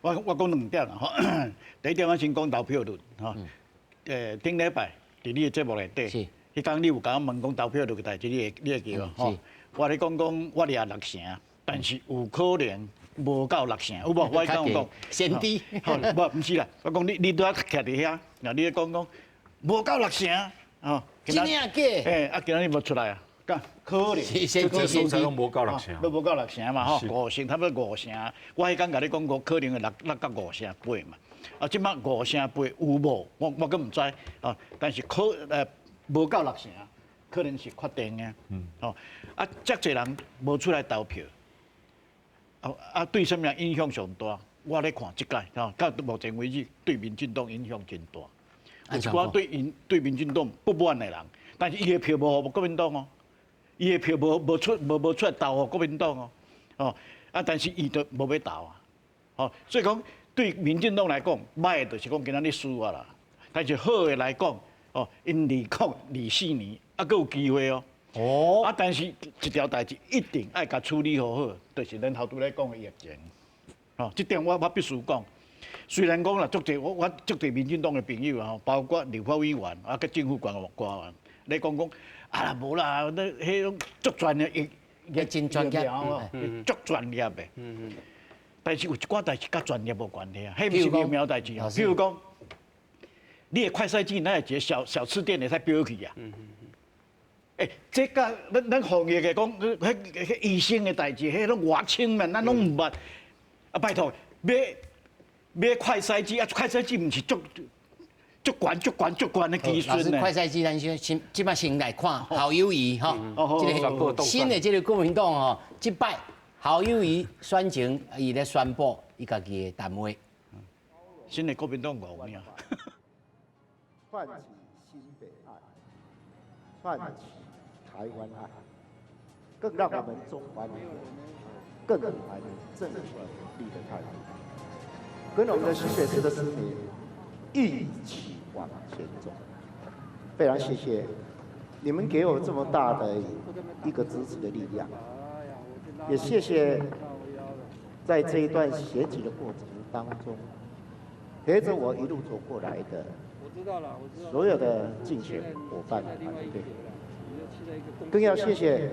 为？我讲2点啦，吼，第一点我先讲投票率，吼，顶礼拜。伫你的节目内底，迄天你有甲我问讲投票率个代志，你会记无？吼，我咧讲我掠6成，但是有可能无到6成，有无？我讲有讲先低，吼，无毋是啦，我讲你拄仔徛伫遐，然后你咧讲无到6成，吼，真正假？啊，今仔日无出来啊，可能。先低先低，拢无到6成，都无到6成嘛，吼，5成，差不多5成。我迄天甲你讲过，可能会落到5成8嘛。啊，即摆5成8有无？我阁毋知啊，但是无到6成，可能是确定的。哦，啊，遮侪人无出来投票，啊，对什么样影响上大？我咧看即届，吼，到目前为止对民进党影响真大。有一寡对民进党不满的人，但是伊的票无互国民党哦，伊的票无出来投互国民党哦，哦，啊，但是伊都无要投啊，哦，所以讲。对民进党来讲，歹的就是讲今仔日输啊啦。但是好的来讲，哦，因24年还佫有机会哦。哦。啊，但是一条代志一定爱甲处理好好，就是咱头拄咧讲的疫情。哦，这点我必须讲。虽然讲啦，我足侪民进党的朋友啊，包括立法委员啊，佮政府官员，咧讲啊无啦，那迄种足专业也真专业，足专业的。但是有一寡代志甲专业无关系啊，迄毋是苗代志啊。譬如讲，你的快筛剂，咱一个小吃店会使标去啊。这甲咱防疫的讲，迄医生的代志，迄拢外清嘛，咱拢毋捌。啊，拜托，买快筛剂啊，快筛剂毋是足悬的技术呢。老师，快筛剂咱先即摆先来看侯友宜哈，这个新的这个国民党吼，即摆。侯友宜选前，伊咧宣布伊家己的单位。新的国民党5名。唤起新北爱，串起台湾爱，更让我们中华民国更怀念正确努力的态度，跟我们的新北市的市民一起往前走。非常谢谢你们给我这么大的一个支持的力量，也谢谢在这一段选举的过程当中，陪着我一路走过来的所有的竞选伙伴团队，更要谢谢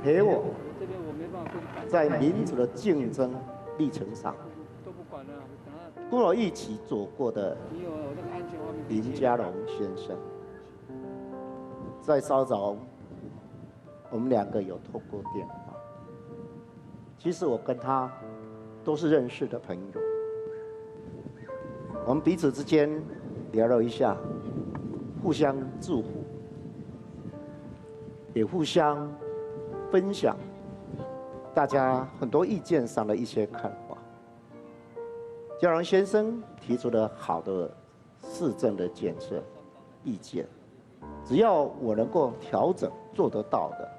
陪我在民主的竞争历程上跟我一起走过的林佳龙先生。在稍早，我们两个有透过电话。其实我跟他都是认识的朋友，我们彼此之间聊了一下，互相祝福，也互相分享大家很多意见上的一些看法。佳龙先生提出了好的市政的建设意见，只要我能够调整做得到的，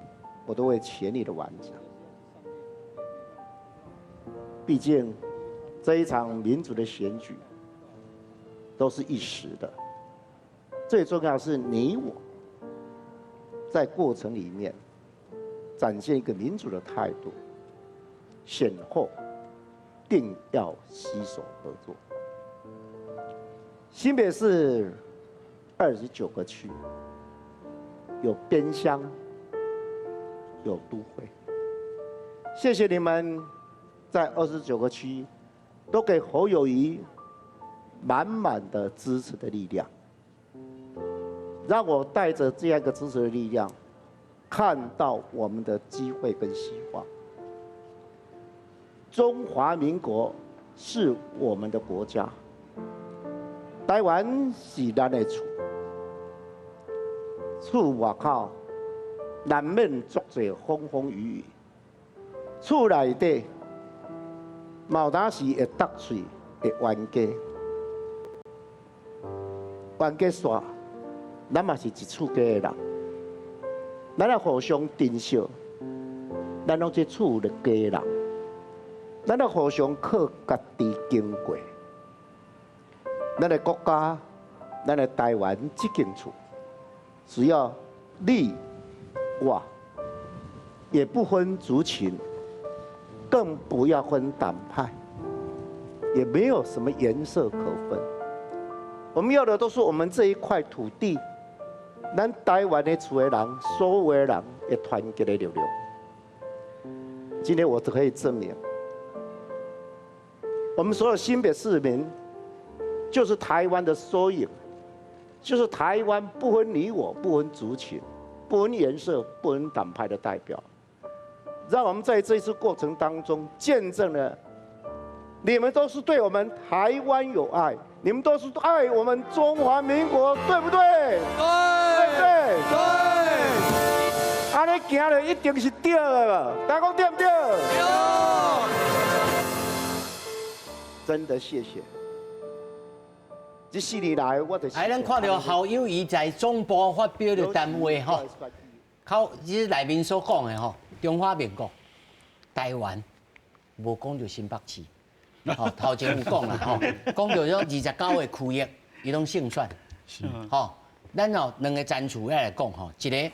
我都会全力的完成。毕竟这一场民主的选举都是一时的，最重要是你我在过程里面展现一个民主的态度，选后定要携手合作。新北市29个区，有边乡，有都会。谢谢你们在29个区都给侯友宜满满的支持的力量，让我带着这样一个支持的力量，看到我们的机会跟希望。中华民国是我们的国家，台湾是咱的厝，厝外口难免足侪风风雨雨，厝内底嘛有当时会得罪会冤家，冤家煞，咱嘛是一厝家的人，咱要互相珍惜，咱拢是厝的家人。咱要互相靠家己经过，咱的国家，咱的台湾这间厝，只要你我，也不分族群，更不要分党派，也没有什么颜色可分。我们要的都是我们这一块土地，咱台湾的厝的人，所有的人也团结的力量。今天我只可以证明。我们所有新北市民，就是台湾的缩影，就是台湾不分你我、不分族群、不分颜色、不分党派的代表。让我们在这一次过程当中，见证了你们都是对我们台湾有爱，你们都是爱我们中华民国，对不对？对不对？对。安尼行了一定是对的，大家讲对不对？对。真的谢谢。这4年来，我就是咱看到侯友宜在总部发表的谈话吼，即内面所讲的吼，中华民国、台湾，无讲到新北市，吼头前有讲啦吼，讲到种29个区域，伊拢胜选，吼，咱吼2个战处来讲吼，一个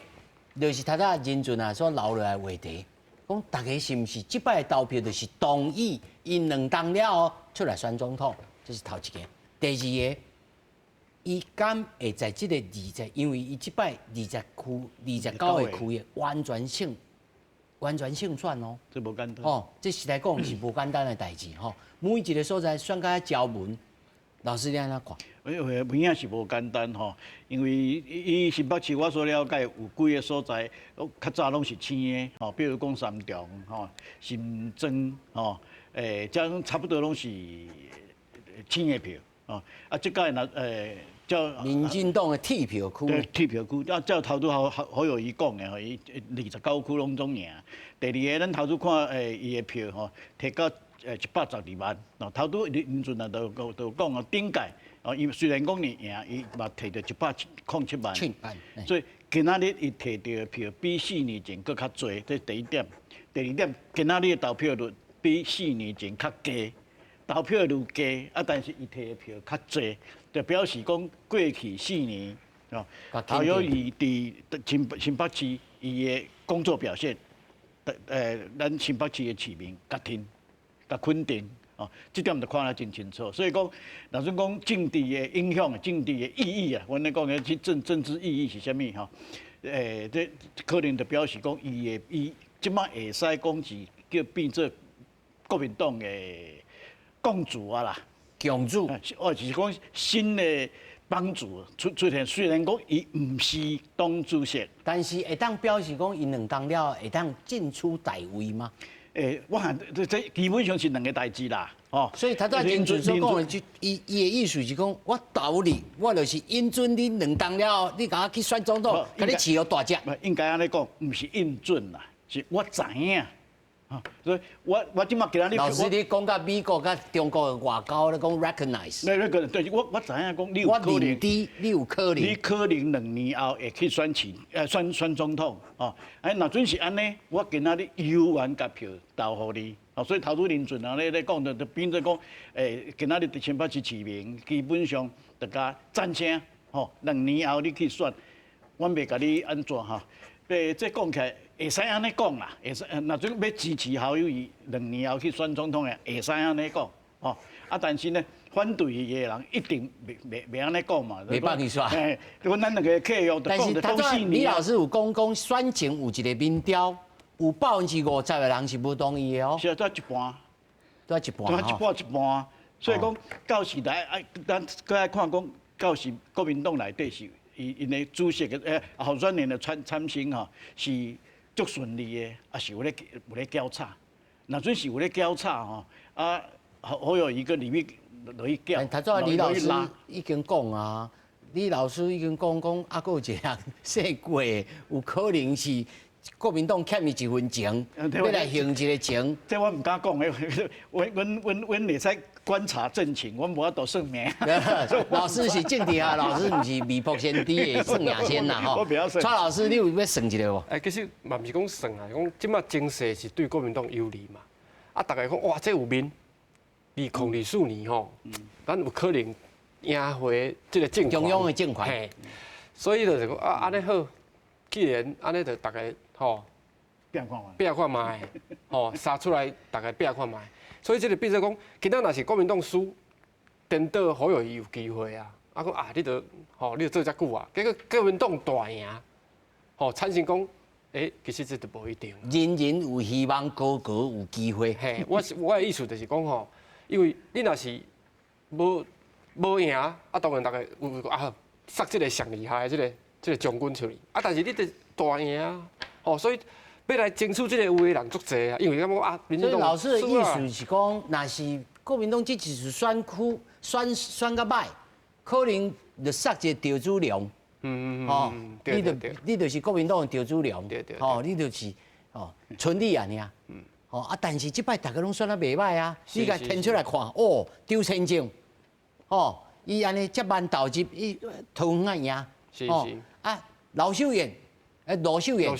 就是头仔任俊啊所留落来话题。讲大家是不是这摆投票就是同意因2党了后出来选总统，这是头一个。第二个，伊敢会在这个因为伊这摆29个区域完全胜选哦，这无简单哦，这实在讲是无简单的代志吼。每一个所在选到条文，老师你安怎看？文影是无简单吼，因为伊新北市我所了解有几个所在，较早拢是青的吼，比如讲三重吼、新庄吼，这种差不多拢是青的票吼。啊，即届若叫民进党的铁票区，对铁票区，啊，照头拄好友伊讲的吼，伊29区拢总赢。第二个，咱头拄看伊的票吼，摕到112万，头拄林俊啊都讲啊，顶届因为虽然讲你赢，伊嘛摕到107万，所以今仔日伊摕到的票比4年前佫较侪，这第一点。第二点，今仔日的投票率比4年前较低，投票率低，但是伊摕的票较侪，就表示讲过去4年，侯友宜伫新北市伊的工作表现，咱新北市的市民较听、较肯定，这点就看得真清楚。所以讲，若算讲政治的影响、政治的意义啊，阮咧讲的政治意义是啥物吼？这可能就表示讲伊即摆会使讲是叫变做国民党的共主啊啦，共主，就是讲新的帮主出现。虽然讲伊唔是党主席，但是会当表示讲伊两当了会当进出大位吗？我看这基本上是两个代志啦，所以他在林准所讲的，就伊的意思是讲，我投你，我就是应准你两当了，你甲我去选总统，甲你饲好大只。应该安尼讲，唔是应准啦。是我知影，所以我即马今仔日老师，你讲到美国甲中国的外交，你讲 recognize。对，我知影讲你有可能，你有可能，你可能2年后会去选总统，若准是安尼，我今仔日有缘甲票投互你，所以头拄林俊啊咧讲就变做讲，今仔日伫新北市市民基本上大家赞成，2年后你去选，我袂甲你安怎哈，这讲起来。会使安尼讲啦，会使，若准要支持侯友宜2年后去选总统的，会使安尼讲，但是呢，反对伊的人一定袂安尼讲嘛。袂帮你说。阮咱两个客户就讲就讲4年。李老师有讲选前有一个民调，有50%的人是不同意的哦。是啊，都一半。都一半。所以讲到时来，咱搁爱看讲，到时国民党内底是因的主席的候选人的参选吼是。足顺利的，啊是有咧交叉，若准是有咧交叉吼，好有一个里面落去交。他做李老师已经讲啊，李老师已经讲，还佫有一个人说过，有可能是国民党欠伊一份情，要来还一个情。这我唔敢讲的，阮会使观察政情，阮无法度算命。老师是政治啊，老师唔是未卜先知的算命先啦吼。蔡老师，你有要算一个无？其实嘛，唔是讲算啊，讲即马情势是对国民党有利嘛。大家讲哇，这有面，2024年吼，咱有可能赢回这个政中央的政权。所以就是讲安尼好，既然安尼就大家拼看卖，杀出来大家拼看卖。所以这个变做讲，今仔若是国民党输，颠倒好有有机会啊！讲你就你就做遮久啊，结果国民党大赢，产生讲，其实这就无一定。人人有希望，个个有机会。嘿，我的意思就是讲因为你若是无赢，当然大家有杀这个上厉害的这个将军出去，但是你得大赢啊，所以。要来争取这个有的人足济啊，因为感觉民进党。所以老师的意思是讲，若是国民党这几次选区选较歹，可能就杀一个赵子龙。你就是国民党的赵子龙。你就是村里安尼啊。但是这摆大家拢选得袂歹啊，你甲填出来看，周千正，伊安尼接班投入，伊投远啊赢。是。老秀燕。罗秀燕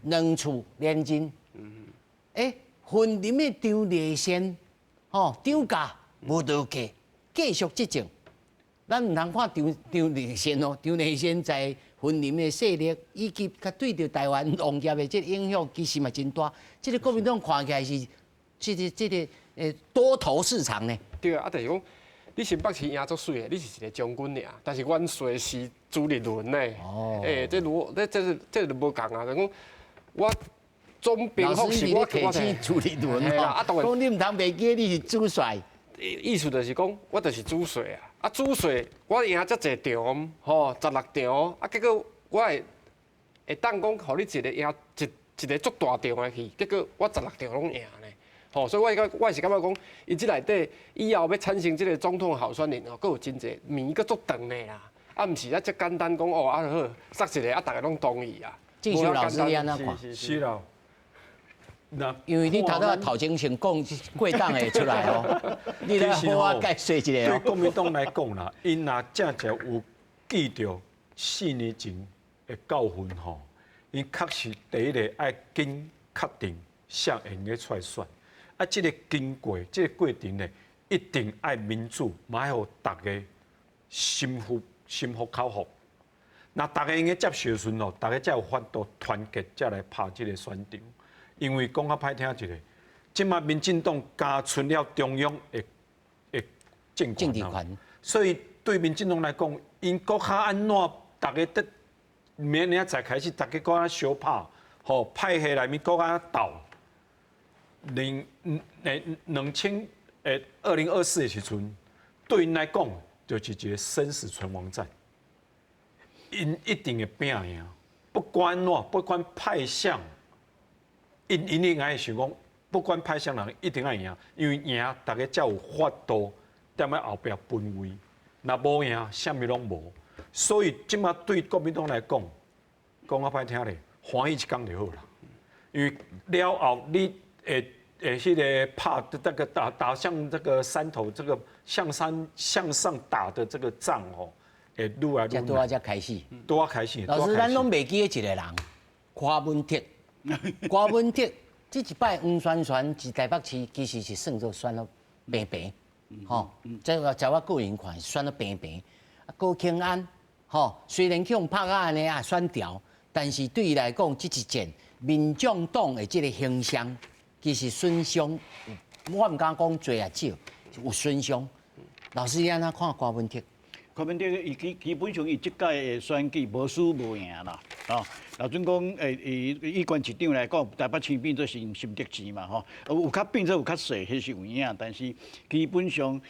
2次连任，婚林的张丽仙，张家无得价，继续执政。咱唔通看张丽仙哦，张丽仙在婚林的势力以及甲对着台湾农业的这影响，其实嘛真大。这个国民党看起来是这个多头市场呢。对啊，但是讲。你新北市赢足水的，你是一个将军尔，但是阮随是朱立伦呢。这就无共啊！就讲我总兵府是我客气朱立伦哦。讲你唔通袂记你是主帅。意思就是讲，我就是主帅啊！主帅我赢遮济场，16场，结果我会当讲，互你一个赢一个足大场的去，结果我16场拢赢呢。所以我是感觉讲，伊即内底以后要产生即个总统候选人佫有真济面佫足长的啦，毋是遮简单讲好，杀一个大家拢同意啊。继续老师你安怎看？是啦，因为你头前先讲过党会出来哦，你来好我解释一下对哦。国民党来讲啦，因若正正有记着4年前的教训吼，因确实第一个爱紧确定谁会用出来选，啊，这个经过这个过程呢，一定爱民主，嘛要大家心服口服。那大家应该接受的时候，大家才有法度团结，才来拍这个选场。因为讲较歹听一个，即马民进党加出了中央的政权，所以对民进党来讲，因国较安怎，大家得明年才开始，大家搁较相拍，吼派系内面搁较斗。2024的时阵，对因来讲，就是一个生死存亡战。因一定会拼赢，不管怎，不管派相，因应该想讲，不管派相人一定要赢，因为赢大家才有法度踮咧后壁分位。若无赢，啥物拢无。所以即马对国民党来讲，讲较歹听咧，欢喜一天就好啦。因为了后你迄个拍这个打向这个山头，这个向上打的这个仗哦。愈来愈多才开始，多开始。老师，咱拢袂记的一个人，柯文哲。柯文哲这一摆黄宣传伫台北市，其实是算作选了平平，吼。在我个人看，选了平平。高庆安，吼，虽然去用拍啊安尼啊选掉，但是对伊来讲，这一件民众党的这个形象，其实损伤，我唔敢讲多啊少，有损伤。老师，你安怎看柯文哲？柯文哲伊基本上伊即届的选举无输无赢啦，哦，老准讲以县市长来讲，台北市变做是新德市嘛，吼，有较变做有较细，迄是有影，但是基本上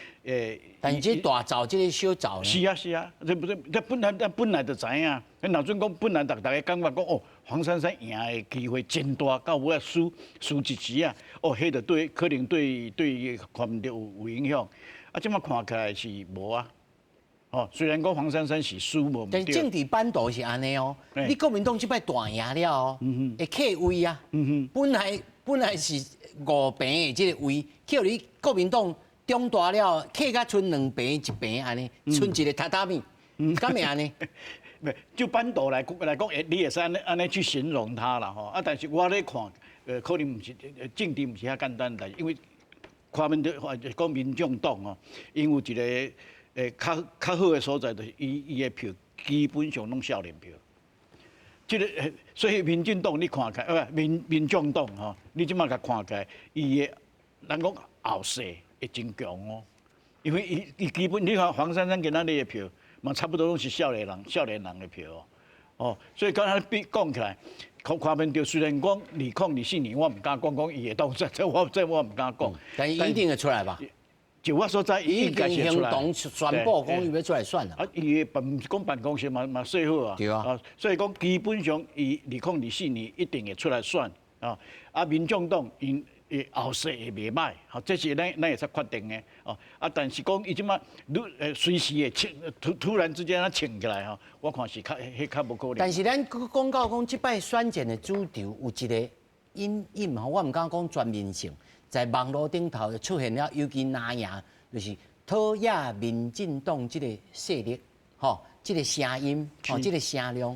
但是这大灶，这个小灶是啊是啊，这本来就知影，老准讲本来大家感觉讲哦，黄珊珊赢的机会真大，到尾啊输一时啊，哦，迄个对可能对柯文哲有影响，啊，即马看起来是无啊。哦，虽然讲黄珊珊是输无，但政治版图是安尼哦。你国民党即摆大赢了哦，会客位啊。本来是5平的这个位，叫你国民党中大了，客甲剩2平1平安尼，剩一个榻榻米，敢会安尼？就版图来讲，你也是安尼去形容他啦吼。啊，但是我咧看，可能唔是政治唔是遐简单代，因为柯文哲讲民众党哦，因有一个。较好的所在就是伊的票基本上拢少年票，这个所以民进党你看起来，民众党吼，你即马甲看起来，伊的咱讲后势会真强哦，因为伊基本你看黄珊珊跟咱的票嘛差不多拢是少年人的票哦，所以刚才讲起来，柯文哲虽然讲2024年我唔敢讲伊会当选，这我唔敢讲，但伊一定会出来吧？就我所在，伊已经行动宣布讲伊要出来选啦。啊，伊的办公室嘛说好啊。对啊。所以讲基本上伊2024年一定会出来选啊。啊，民众党因后势会袂歹，吼，这是咱会使确定的哦。啊，但是讲伊即马随时会突然之间请起来吼，我看是较无可能。但是咱讲到讲即摆选战的主轴有一个隐吼，我唔敢讲全面性。在网络顶头就出现了，尤其拿赢，就是讨厌民进党这个势力，吼，这个声音，吼，这个声量，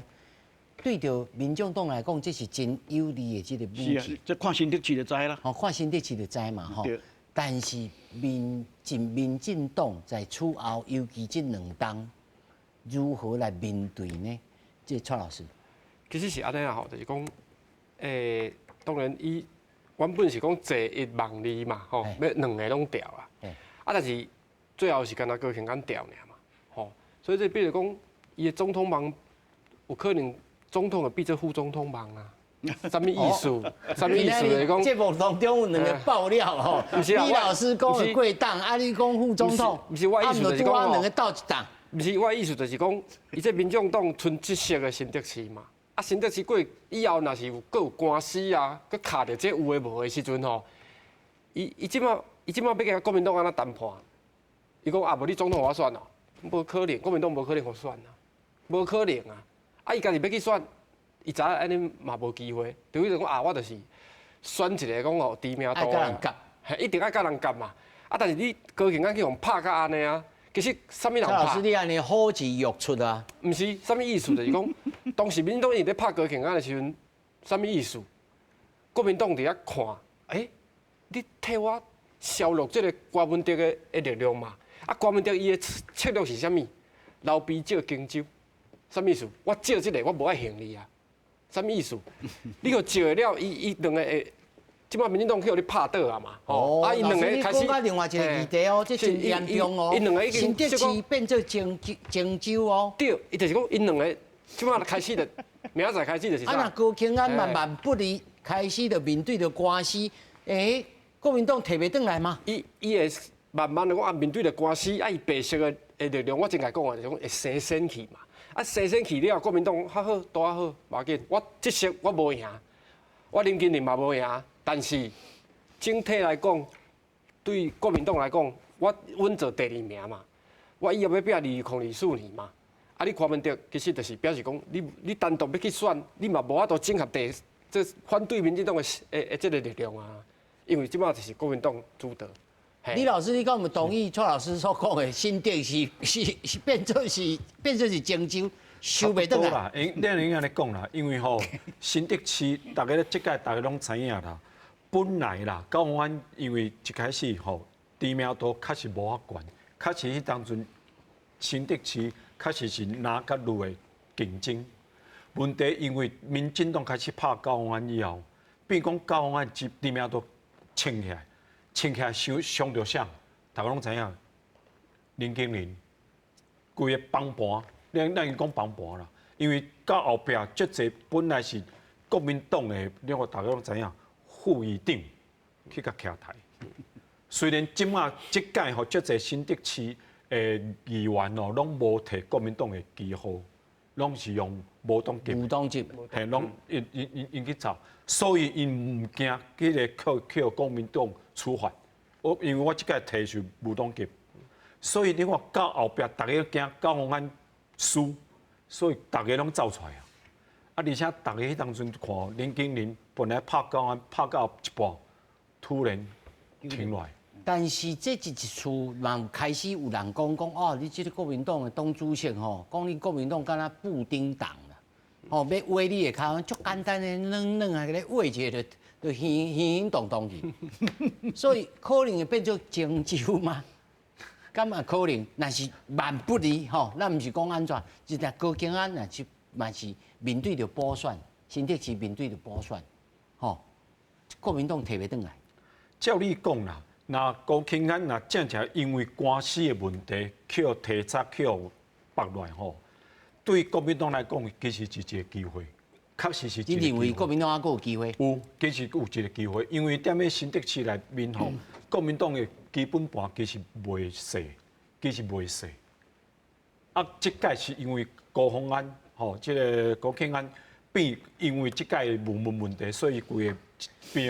对着民众党来讲，这是真有利的这个武器。是啊，这看新德市就知啦。吼，看新德市就知嘛，吼。但是民进党在此后，尤其这2党，如何来面对呢？这蔡老师，其实是安尼啊，吼，就是讲，当然伊。原本是讲坐1望2嘛，吼，要2个拢调啦。啊，但是最后是干那高雄敢调尔嘛，吼，所以这比如讲，伊的总统忙有可能总统会变做副总统忙啊。什么意思？什么意思？就是讲节目当中有2个爆料吼，李老师讲的贵党，啊，你讲副总统，不是我意思就是讲2个斗一党。不是我意思就是讲，伊这民众党剩1席的新德市嘛。啊，新德市过以后，若是有官司啊，佮卡着这有诶无诶时阵吼，伊即马要甲国民党安怎谈判？伊讲啊，无你总统我选哦，无可能，国民党无可能互选啊，无可能啊！啊，伊家己要去选，伊知影安尼嘛无机会，等于就讲啊，我就是选一个讲哦知名度爱甲人夹，嘿，一定爱甲人夹嘛。啊，但是你高雄安去互拍甲安尼啊，其实啥物人蔡老师，拍？你安尼好字欲出啊？毋是，啥物意思？就是讲，当时民进党伊咧拍高雄安的时阵，啥物意思？国民党伫遐看，你替我削弱这个郭文哲的力量嘛？啊，郭文哲伊的策略是啥物？老逼借荆州，啥意思？我借这个我无爱行你啊，啥意思？你个借了，伊两个会，即摆民进党去互你拍倒啊嘛？哦，伊两个开始。讲到另外一个议题哦，这真严重哦。因两个已经新德市变做荆州哦。对，伊就是讲因两个即摆开始的，明仔载开始就是啥？啊，那高雄安慢慢不离，开始就面对着官司，国民党摕袂转来吗？伊会慢慢的讲面对着官司，伊白色的力量，我正甲讲啊，就是讲会生升去嘛。啊，生升去了，国民党较好，多好，无要紧。我这色我无赢，我林金林嘛无赢，但是整体来讲，对国民党来讲，阮做第2名嘛。我以后要拼2004年嘛。啊，你柯文哲其实就是表示讲，你单独要去选，你嘛无法度整合这反对民进党的这个力量啊。因为即摆就是国民党主导。李老师，你敢有同意蔡老师所讲的新店是变做是荆州收袂倒来？啦，咱应该来讲啦，因为吼新德市，大家即届大家拢知影啦。本来啦，高雄安因为一开始吼知名度确实无法悬，确实迄当阵新德市确实是拿甲路的竞争。问题因为民进党开始拍高雄安以后，变讲高雄安知名度撑起来。穿起来伤着啥？大家拢知影，林经林规个帮盘，咱讲帮盘啦。因为到后壁足侪本来是国民党的，你看大家拢知影，副议长去甲徛台。虽然即届吼足侪新德市的议员哦，拢无摕国民党的旗号，拢是用无党籍。无党籍，嘿，拢因去走，所以因唔惊迄个去国民党处罚。因为我即届摕是无党籍，所以你看到后壁大家惊高雄安输，所以大家拢走出来啊。而且大家迄当阵看林经林本来拍高雄安拍到一半，突然停落来。但是这一次嘛，开始有人讲哦，你这个国民党的党主席吼，讲你国民党敢若布丁党啦，吼要挖你的脚，足简单的软啊，个挖一下就行动动去，所以可能会变做荆州吗？敢嘛可能？若是万不离吼，咱毋是讲安怎，是但高雄安若是嘛是面对着补选，新德市面对着补选，吼，国民党摕袂转来。照你讲啦。那高雄安那正正因为官司的问题，去互提早去互绑来吼，对国民党来讲，其实是一个机会，确实是一个机会。你认为国民党还有机会？有，其实有一个机会，因为踮咧新德市内面吼，国民党的基本盘其实袂细，其实袂细。啊，即届是因为高雄安吼，即个高雄安变因为即届问题，所以规个。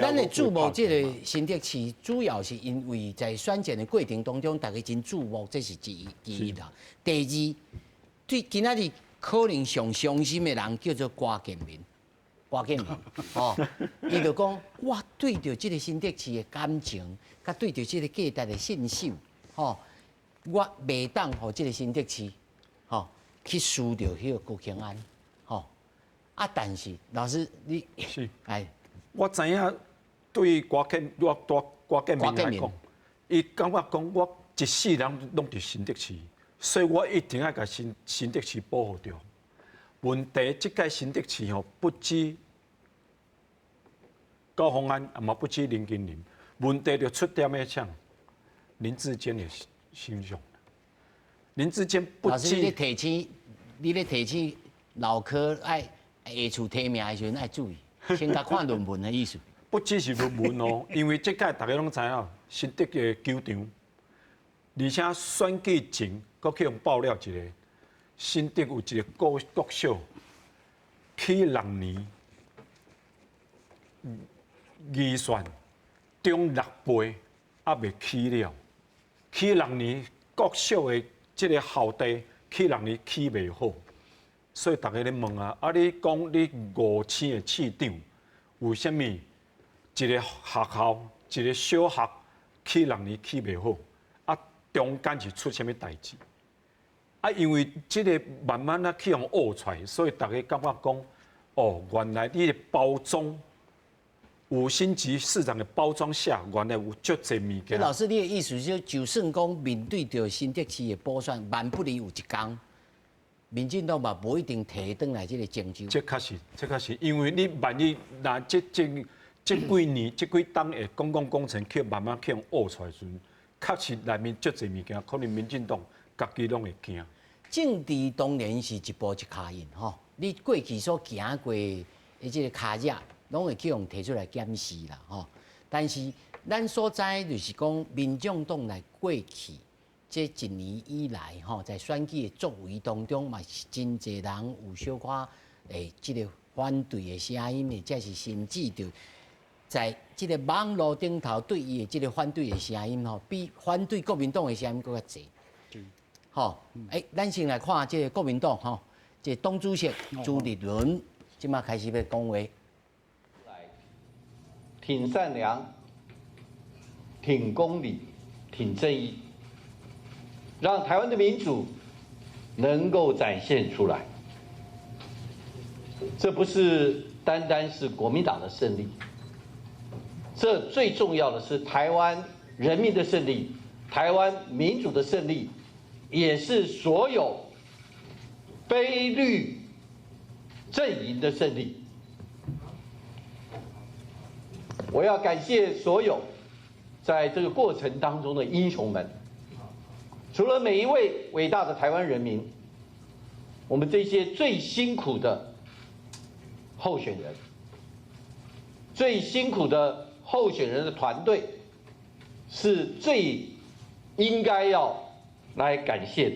咱的注目这个新德市，主要是因为在选战的过程当中，大家真注目，这是第一啦。第二，对今仔日可能上伤心的人叫做郭建民，哦，伊就讲我对着这个新德市的感情，甲对着这个价值的信心，吼，我袂当互这个新德市，吼，去输掉迄个高雄安，吼，啊，但是老师你是哎。我知影，对郭建民来讲，伊感觉讲我一世人拢伫新德市，所以我一定要甲新德市保护着。问题即届新德市吼，不止高虹安，也嘛不止林金林，问题就出点咩像林志坚的形象。林志坚不止。老师，你咧提醒老科爱下厝提名的时阵爱注意。先甲看论文的意思，不只是论文哦，因为这届大家拢知影，新德的球场，而且选举前，佫去用爆料一个，新德有一个国小，去6年，预算中6倍，还未起了，去6年国小的这个校地，去6年起未好。所以大家咧问啊，你讲你5000的市长，为什么一个学校，一个小学起2年起袂好，啊，中间是出啥物代志？啊，因为即个慢慢啊去用学出来，所以大家感觉讲，哦，原来你的包装，5星级市场的包装下，原来有足侪物件。老师，你的意思就算讲面对着新竹市的补选，万不离有一天，民进党嘛无一定摕转来这个成就。这确实，因为你万一那这几年、这几档的公共工程去慢慢去用学出来时阵，确实内面足侪物件，可能民进党家己拢会惊。政治当然是一步一脚印吼，你过去所行过的这个脚印，拢会去用提出来检视啦吼。但是咱所知就是讲，民众党来过去这1年以来吼，在选举的作为当中嘛，是真侪人有小可这个反对的声音，或者是甚至就在这个网络顶头对伊的这个反对的声音吼，比反对国民党的声音更较侪。吼，咱先来看这个国民党吼，这党主席朱立伦，即马开始要讲话。挺善良，挺公理，挺正义，让台湾的民主能够展现出来。这不是单单是国民党的胜利，这最重要的是台湾人民的胜利，台湾民主的胜利。也是所有非绿阵营的胜利。我要感谢所有在这个过程当中的英雄们，除了每一位伟大的台湾人民，我们这些最辛苦的候选人，最辛苦的候选人的团队，是最应该要来感谢的。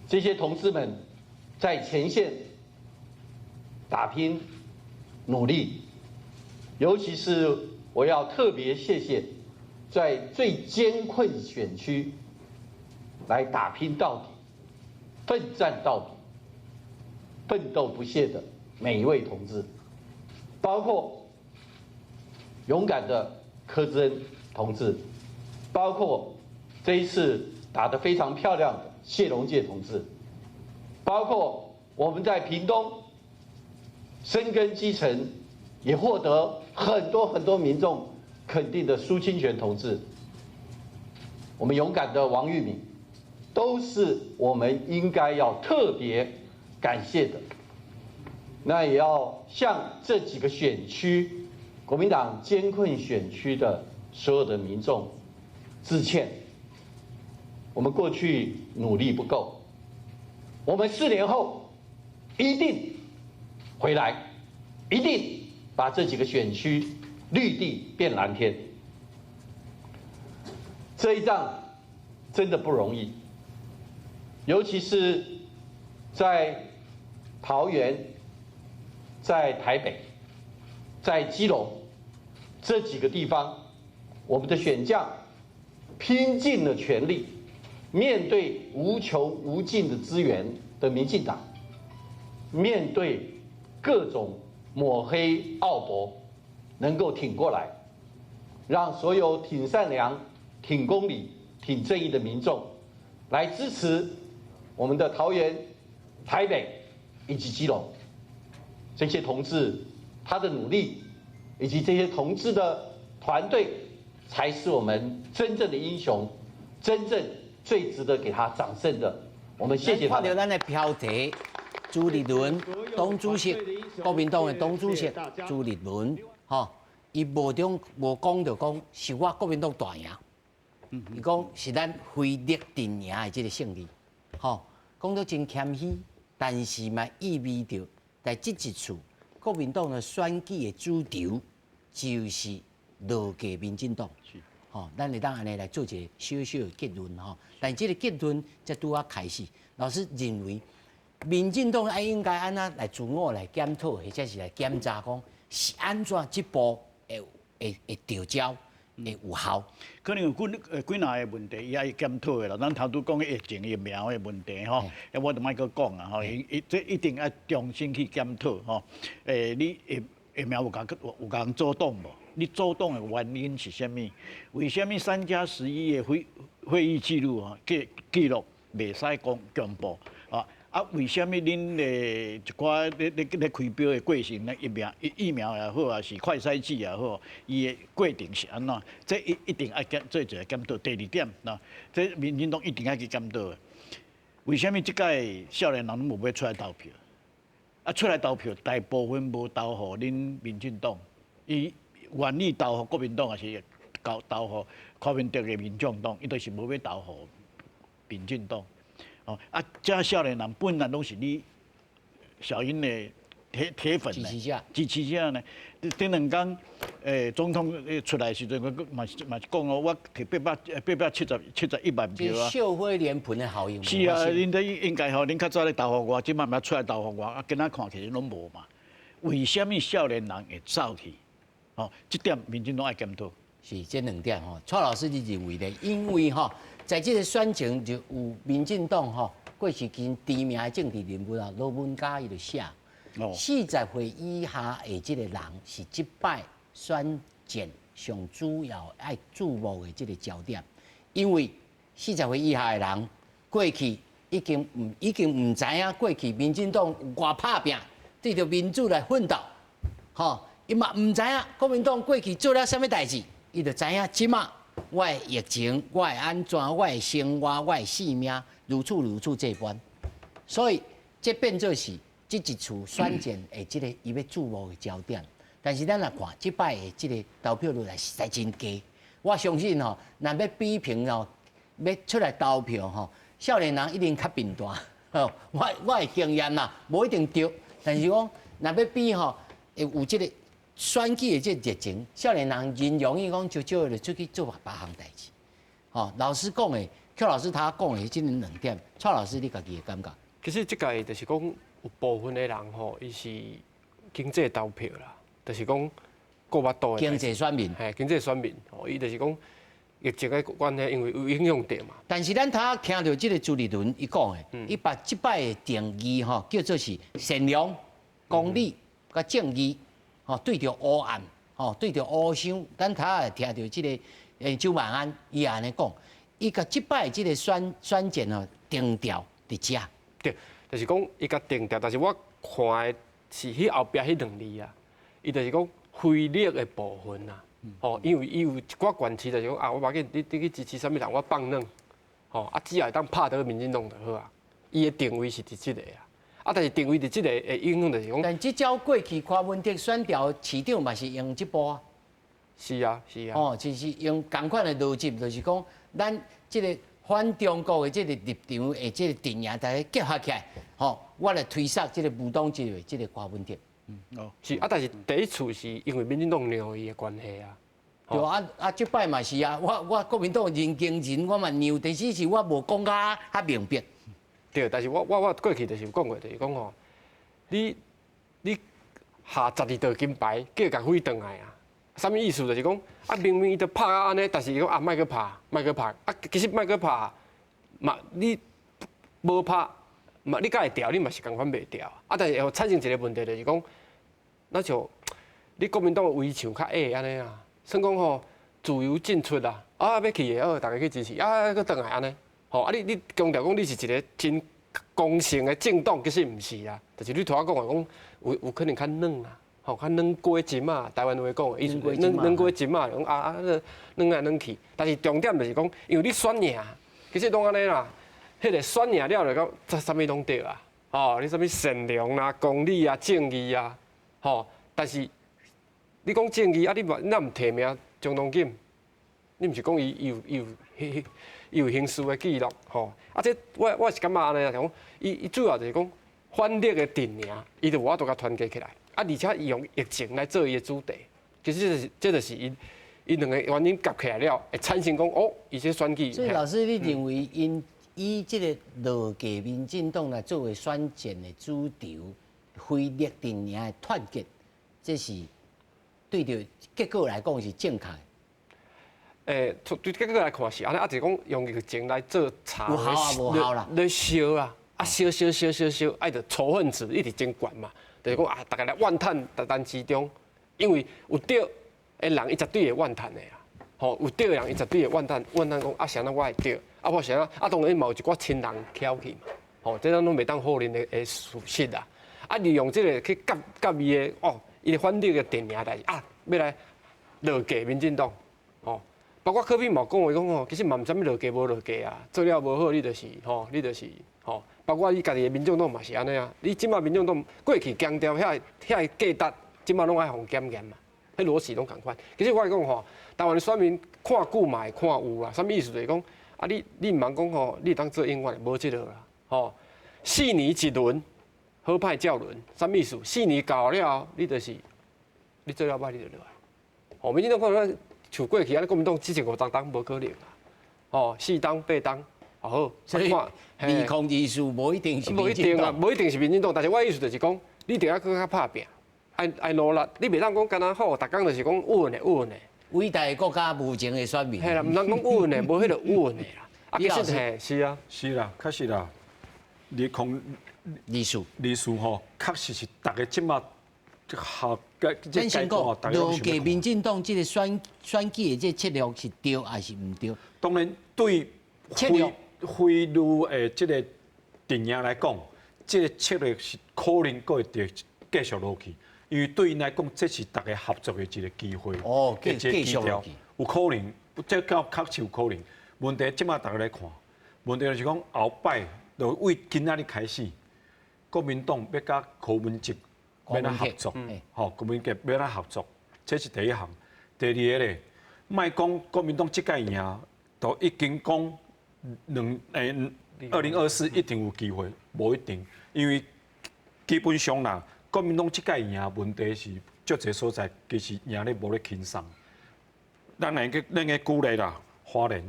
这些同志们在前线打拼努力，尤其是我要特别谢谢在最艰困选区来打拼到底、奋战到底、奋斗不懈的每一位同志，包括勇敢的柯志恩同志，包括这一次打得非常漂亮的谢龙介同志，包括我们在屏东深耕基层，也获得很多民众肯定的苏清泉同志，我们勇敢的王玉敏，都是我们应该要特别感谢的。那也要向这几个选区国民党艰困选区的所有的民众致歉。我们过去努力不够，我们4年后一定回来，一定把这几个选区绿地变蓝天。这一仗真的不容易，尤其是在桃园、在台北、在基隆这几个地方，我们的选将拼尽了全力，面对无穷无尽的资源的民进党，面对各种抹黑奥博，能够挺过来，让所有挺善良、挺公理、挺正义的民众来支持我们的桃园、台北以及基隆。这些同志他的努力，以及这些同志的团队，才是我们真正的英雄，真正最值得给他掌声的。我们谢谢他们。看到咱的标题，朱立伦党主席，国民党的党主席朱立伦，吼，伊无讲就讲是我国民党大赢，伊讲是咱非力定赢的这个胜利，吼，讲到真谦虚，但是嘛意味着在这一次国民党的选举的主轴就是落给民进党。吼，咱会当安尼来做一个小小的结论吼，但这个结论才拄啊开始。老师认为，民进党应该安怎来自我来检讨，或者是来检查，讲是安怎这步会调焦，会有效？可能有几哪个问题，伊也会检讨的啦。咱头拄讲疫情疫苗的问题吼，我就莫搁讲啊吼，这一定要重新去检讨吼。你疫苗有甲阻挡无？你阻挡的原因是啥物？为什么3+11的会议记录啊记录袂使公布啊？啊，为什么恁一寡咧开标的过程咧疫苗也好啊，是快筛剂也好，伊的过程是安怎？这一定要做一个检讨。第二点，喏，这民进党一定要去检讨的。为什么即届少年人拢无要出来投票？啊，出来投票，大部分无投互恁民进党，伊愿意投互国民党，还是投互柯文哲的民众党，伊都是无要投互民进党。哦，啊，这少年人本来拢是你小英的铁粉支持者呢。顶两天，总统出来的时阵，我嘛是讲哦，我摕871万票啊。社会连盘的效应。是啊，恁都应该吼，恁较早咧投互我，即摆嘛出来投互我，啊，今仔看起来拢无嘛。为什么少年人会走去？哦，这点民进党爱检讨。是这两点吼，蔡老师你认为呢？因为吼。在这个选情就有民进党吼，过去跟知名的政治人物啊，罗文嘉伊就写，40岁以下的这个人是这摆选战上主要爱注目的这个焦点，因为40岁以下的人过去已经唔知影过去民进党有偌拍拼，对着民主来奋斗，吼，伊嘛唔知影国民党过去做了啥物代志，伊就知影即马。我的疫情，我的安全，我的生活，我的性命，如此这般，所以这变做是这一次选战的这个伊要注目的焦点。但是咱来看，这摆的这个投票率实在真低。我相信吼，若要比拼吼，要出来投票吼，少年人一定较平淡。哦，我的经验啦，无一定对，但是讲若要比吼，会有这个。选举的这热情，少年人真容易讲，就就出去做别项代志。哦，老师讲的，Q 老师他讲的这两点，蔡老师你家己的感觉？其实这届就是讲有部分的人吼，伊是经济投票啦，就是讲过巴多的经济选民，经济选民，哦，伊就是讲疫情的关系，因为有影响到嘛。但是咱他听到这个朱立伦伊讲的，伊把这摆的定义吼叫做是善良、公理、甲正义。哦，对着黑暗，哦，对着黑箱，咱他也听到这个周万安伊也安尼讲，伊甲即摆这个选战哦定调伫遮。对，就是讲伊甲定调，但是我看的是迄后壁迄两字啊，伊就是讲非力的部分啊。哦，因为伊有一寡关系，就是讲啊，我把你去支持啥物人，我放软，哦，啊，只要当拍到民进党就好啊。伊的定位是伫即个啊。啊，但是定位伫即个会影响就是讲，但即招过去柯文哲选调市长嘛是用即波啊。是啊，是啊。哦，就是用同款的逻辑，就是讲咱即个反中国的即个立场的即个阵营，大家结合起来，吼，我来推杀即个无党籍的即个柯文哲。哦，是啊，但是第一次是因为民进党让伊的关系啊。对啊，即摆嘛是啊，我国民党人经人，我嘛让，但是是我无讲甲较明白。对，但是我过去就是有讲过，就是讲吼，你下12道金牌，叫甲飞转来啊，啥物意思？就是讲啊，明明伊都拍啊安尼，但是伊讲啊，莫去拍，啊，其实莫去拍，嘛你无拍，嘛你敢会调，你嘛是共款袂调啊。但是会产生一个问题，就是讲，那像你国民党的围墙较矮安尼啊，算讲吼自由进出啊，啊要去的，大家去支持，啊搁转来安尼。吼啊！你强调讲你是一个真公正的政党，其实毋是啦。就是你拄仔讲的讲，有可能较软啊，吼较软过针啊。台湾话讲的意思，软过针啊，讲啊软来软去。但是重点就是讲，因为你选赢，其实拢安尼啦。迄个选赢了就讲，啥物拢对啊。吼，你啥物善良啊、公理啊、正义啊，吼。但是你讲正义啊，你毋提名总统金，你毋是讲伊有刑事的记录，吼，啊，这我是感觉安尼啊，讲伊主要就是讲反力的阵营，伊就我都甲团结起来，啊，而且伊用疫情来做伊的主题，其实这就是伊两个原因夹起来了，会产生讲哦，伊这选举。所以老师，你认为以这个落给民进党来作为选战的主轴，非力阵营的团结，这是对着结果来讲是正确的。对结果来看是安尼，啊，就是讲用疫情来做查，有效啊，无效啦，来烧啊，啊烧，爱着仇恨值一直真悬嘛，就是讲啊，大家来怨叹台湾之中，因为有对的人，伊绝对会怨叹的啦。吼，有对的人，伊绝对会怨叹讲啊，谁啊我会对，啊无谁啊，当然嘛有一寡亲人挑去嘛。吼，这咱拢袂当否认的事实啦。啊，利用这个去甲伊的哦，伊的反对的电影代志啊，要来落架民进党。哦，包括柯 P 嘛讲话讲吼，其实嘛毋啥物落架无落架啊，做了无好，你就是吼，你就是吼。包括伊家己的民众党嘛是安尼啊，你即马民众党过去强调遐价值，即马拢爱互检验嘛，迄逻辑拢共款。其实我讲吼，台湾的选民看久嘛会看有啦，啥物意思就是讲啊，你毋通讲吼，你当做永远无即落啦，吼，4年一轮，好歹照轮，啥物意思？4年到了，你就是你做了歹你就落来。吼，民进党看咱像过去啊，国民党之前5党无可能啦，吼，4党8党。好，所以二控二数无一定是民进党，无一定是民进党，但是我意思就是讲，你得要更较拍拼，爱努力，你袂当讲干那好，逐工就是讲稳的。伟大的国家无情的选民。系啦，唔通讲稳的，无迄个稳的啦。啊，其实系是啊，是啦，确实啦，二控二数吼，确实是大家即马学个即个先讲，落架民进党即个选举的这策略是对还是唔对？当然对策略。非律的这个电影来讲，这个策略是可能会继续落去，因为对因来讲，这是大家合作的一个机会，继续落去，有可能，这确实有可能。问题即马大家来看，问题就是讲后摆，就为今仔日开始，国民党要甲柯文哲要咱合作，吼，国民党要咱合作，这是第一项。第二个咧，莫讲国民党即届赢，都已经讲。2024一定有机会，无一定，因为基本上啦，国民党即届赢，问题是足侪所在其实赢咧无咧轻松。咱个举例啦，花莲，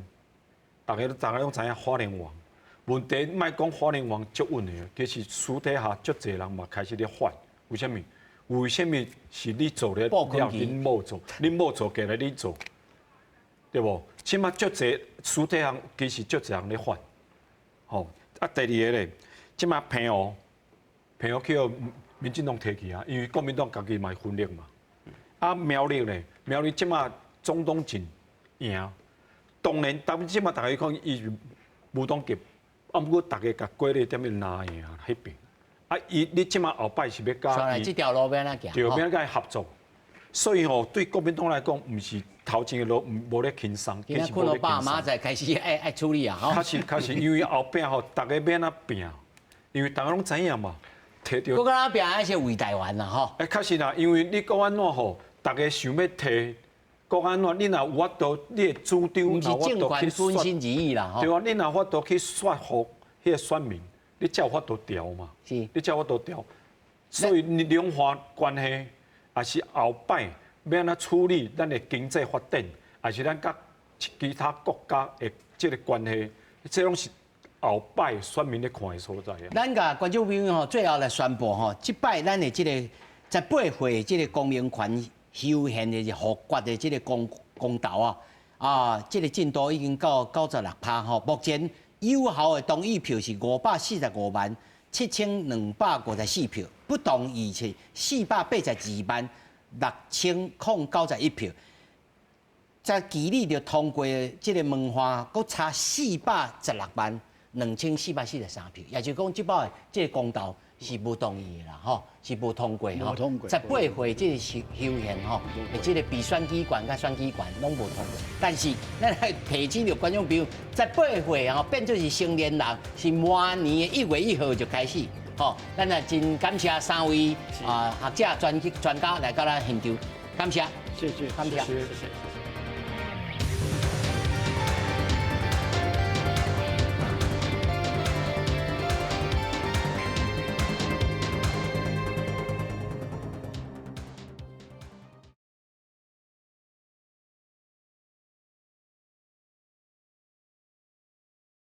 大家拢知影花莲王，问题莫讲花莲王足稳的，其实私底下足侪人嘛开始咧反，为什么？为什么是你做咧了，恁某做，恁某做过来你做？对无？起码足侪私底下其实足侪人咧反，吼。啊，第二个咧，即马平湖去互民进党摕去啊，因为国民党家己嘛分裂嘛。啊，苗栗咧，苗栗即马中东锦赢，当然，即马大家讲伊无党结，啊，毋过大家甲过咧点样拿赢啊，迄边。啊，你即马后摆是要甲伊，这条路要安怎行？对，要甲伊合作。所以吼，对国民党来讲，毋是头前的路无咧轻松，其实困到爸妈才开始爱处理啊！吼，确实，因为后壁吼，大家要安怎拼？因为大家拢知影嘛，摕到。我讲拼还是为台湾啦，吼。确实啦，因为你国安怎吼，大家想要摕国安怎，你若有法度，你的主张，毋是政权分心而已啦，吼。对啊，你若法度去说服迄个选民，你才有法度调嘛。是。你才有法度调，所以两岸关系。也是后摆要安怎处理咱的经济发展，也是咱甲其他国家的这个关系，这拢是后摆选民咧看的所在。咱甲观众朋友吼，最后来宣布吼，即摆咱的这个18岁这个公民权修宪的复决的这个公投啊，这个进度已经到96%吼，目前有效的同意票是5457254票。不同意是4826091票，在距离着通过这个文化，佫差4162443票，也就是讲，即摆这个公投是无同意的啦，吼，是无通过吼。18岁这个修宪吼，这个比选举权甲选举权拢无通过。但是咱来提醒着观众朋友，18岁吼变做是成年人，是明年的1月1号就开始。好，咱也真感谢3位学者专家来到咱现场，感谢，谢谢，感谢。谢谢。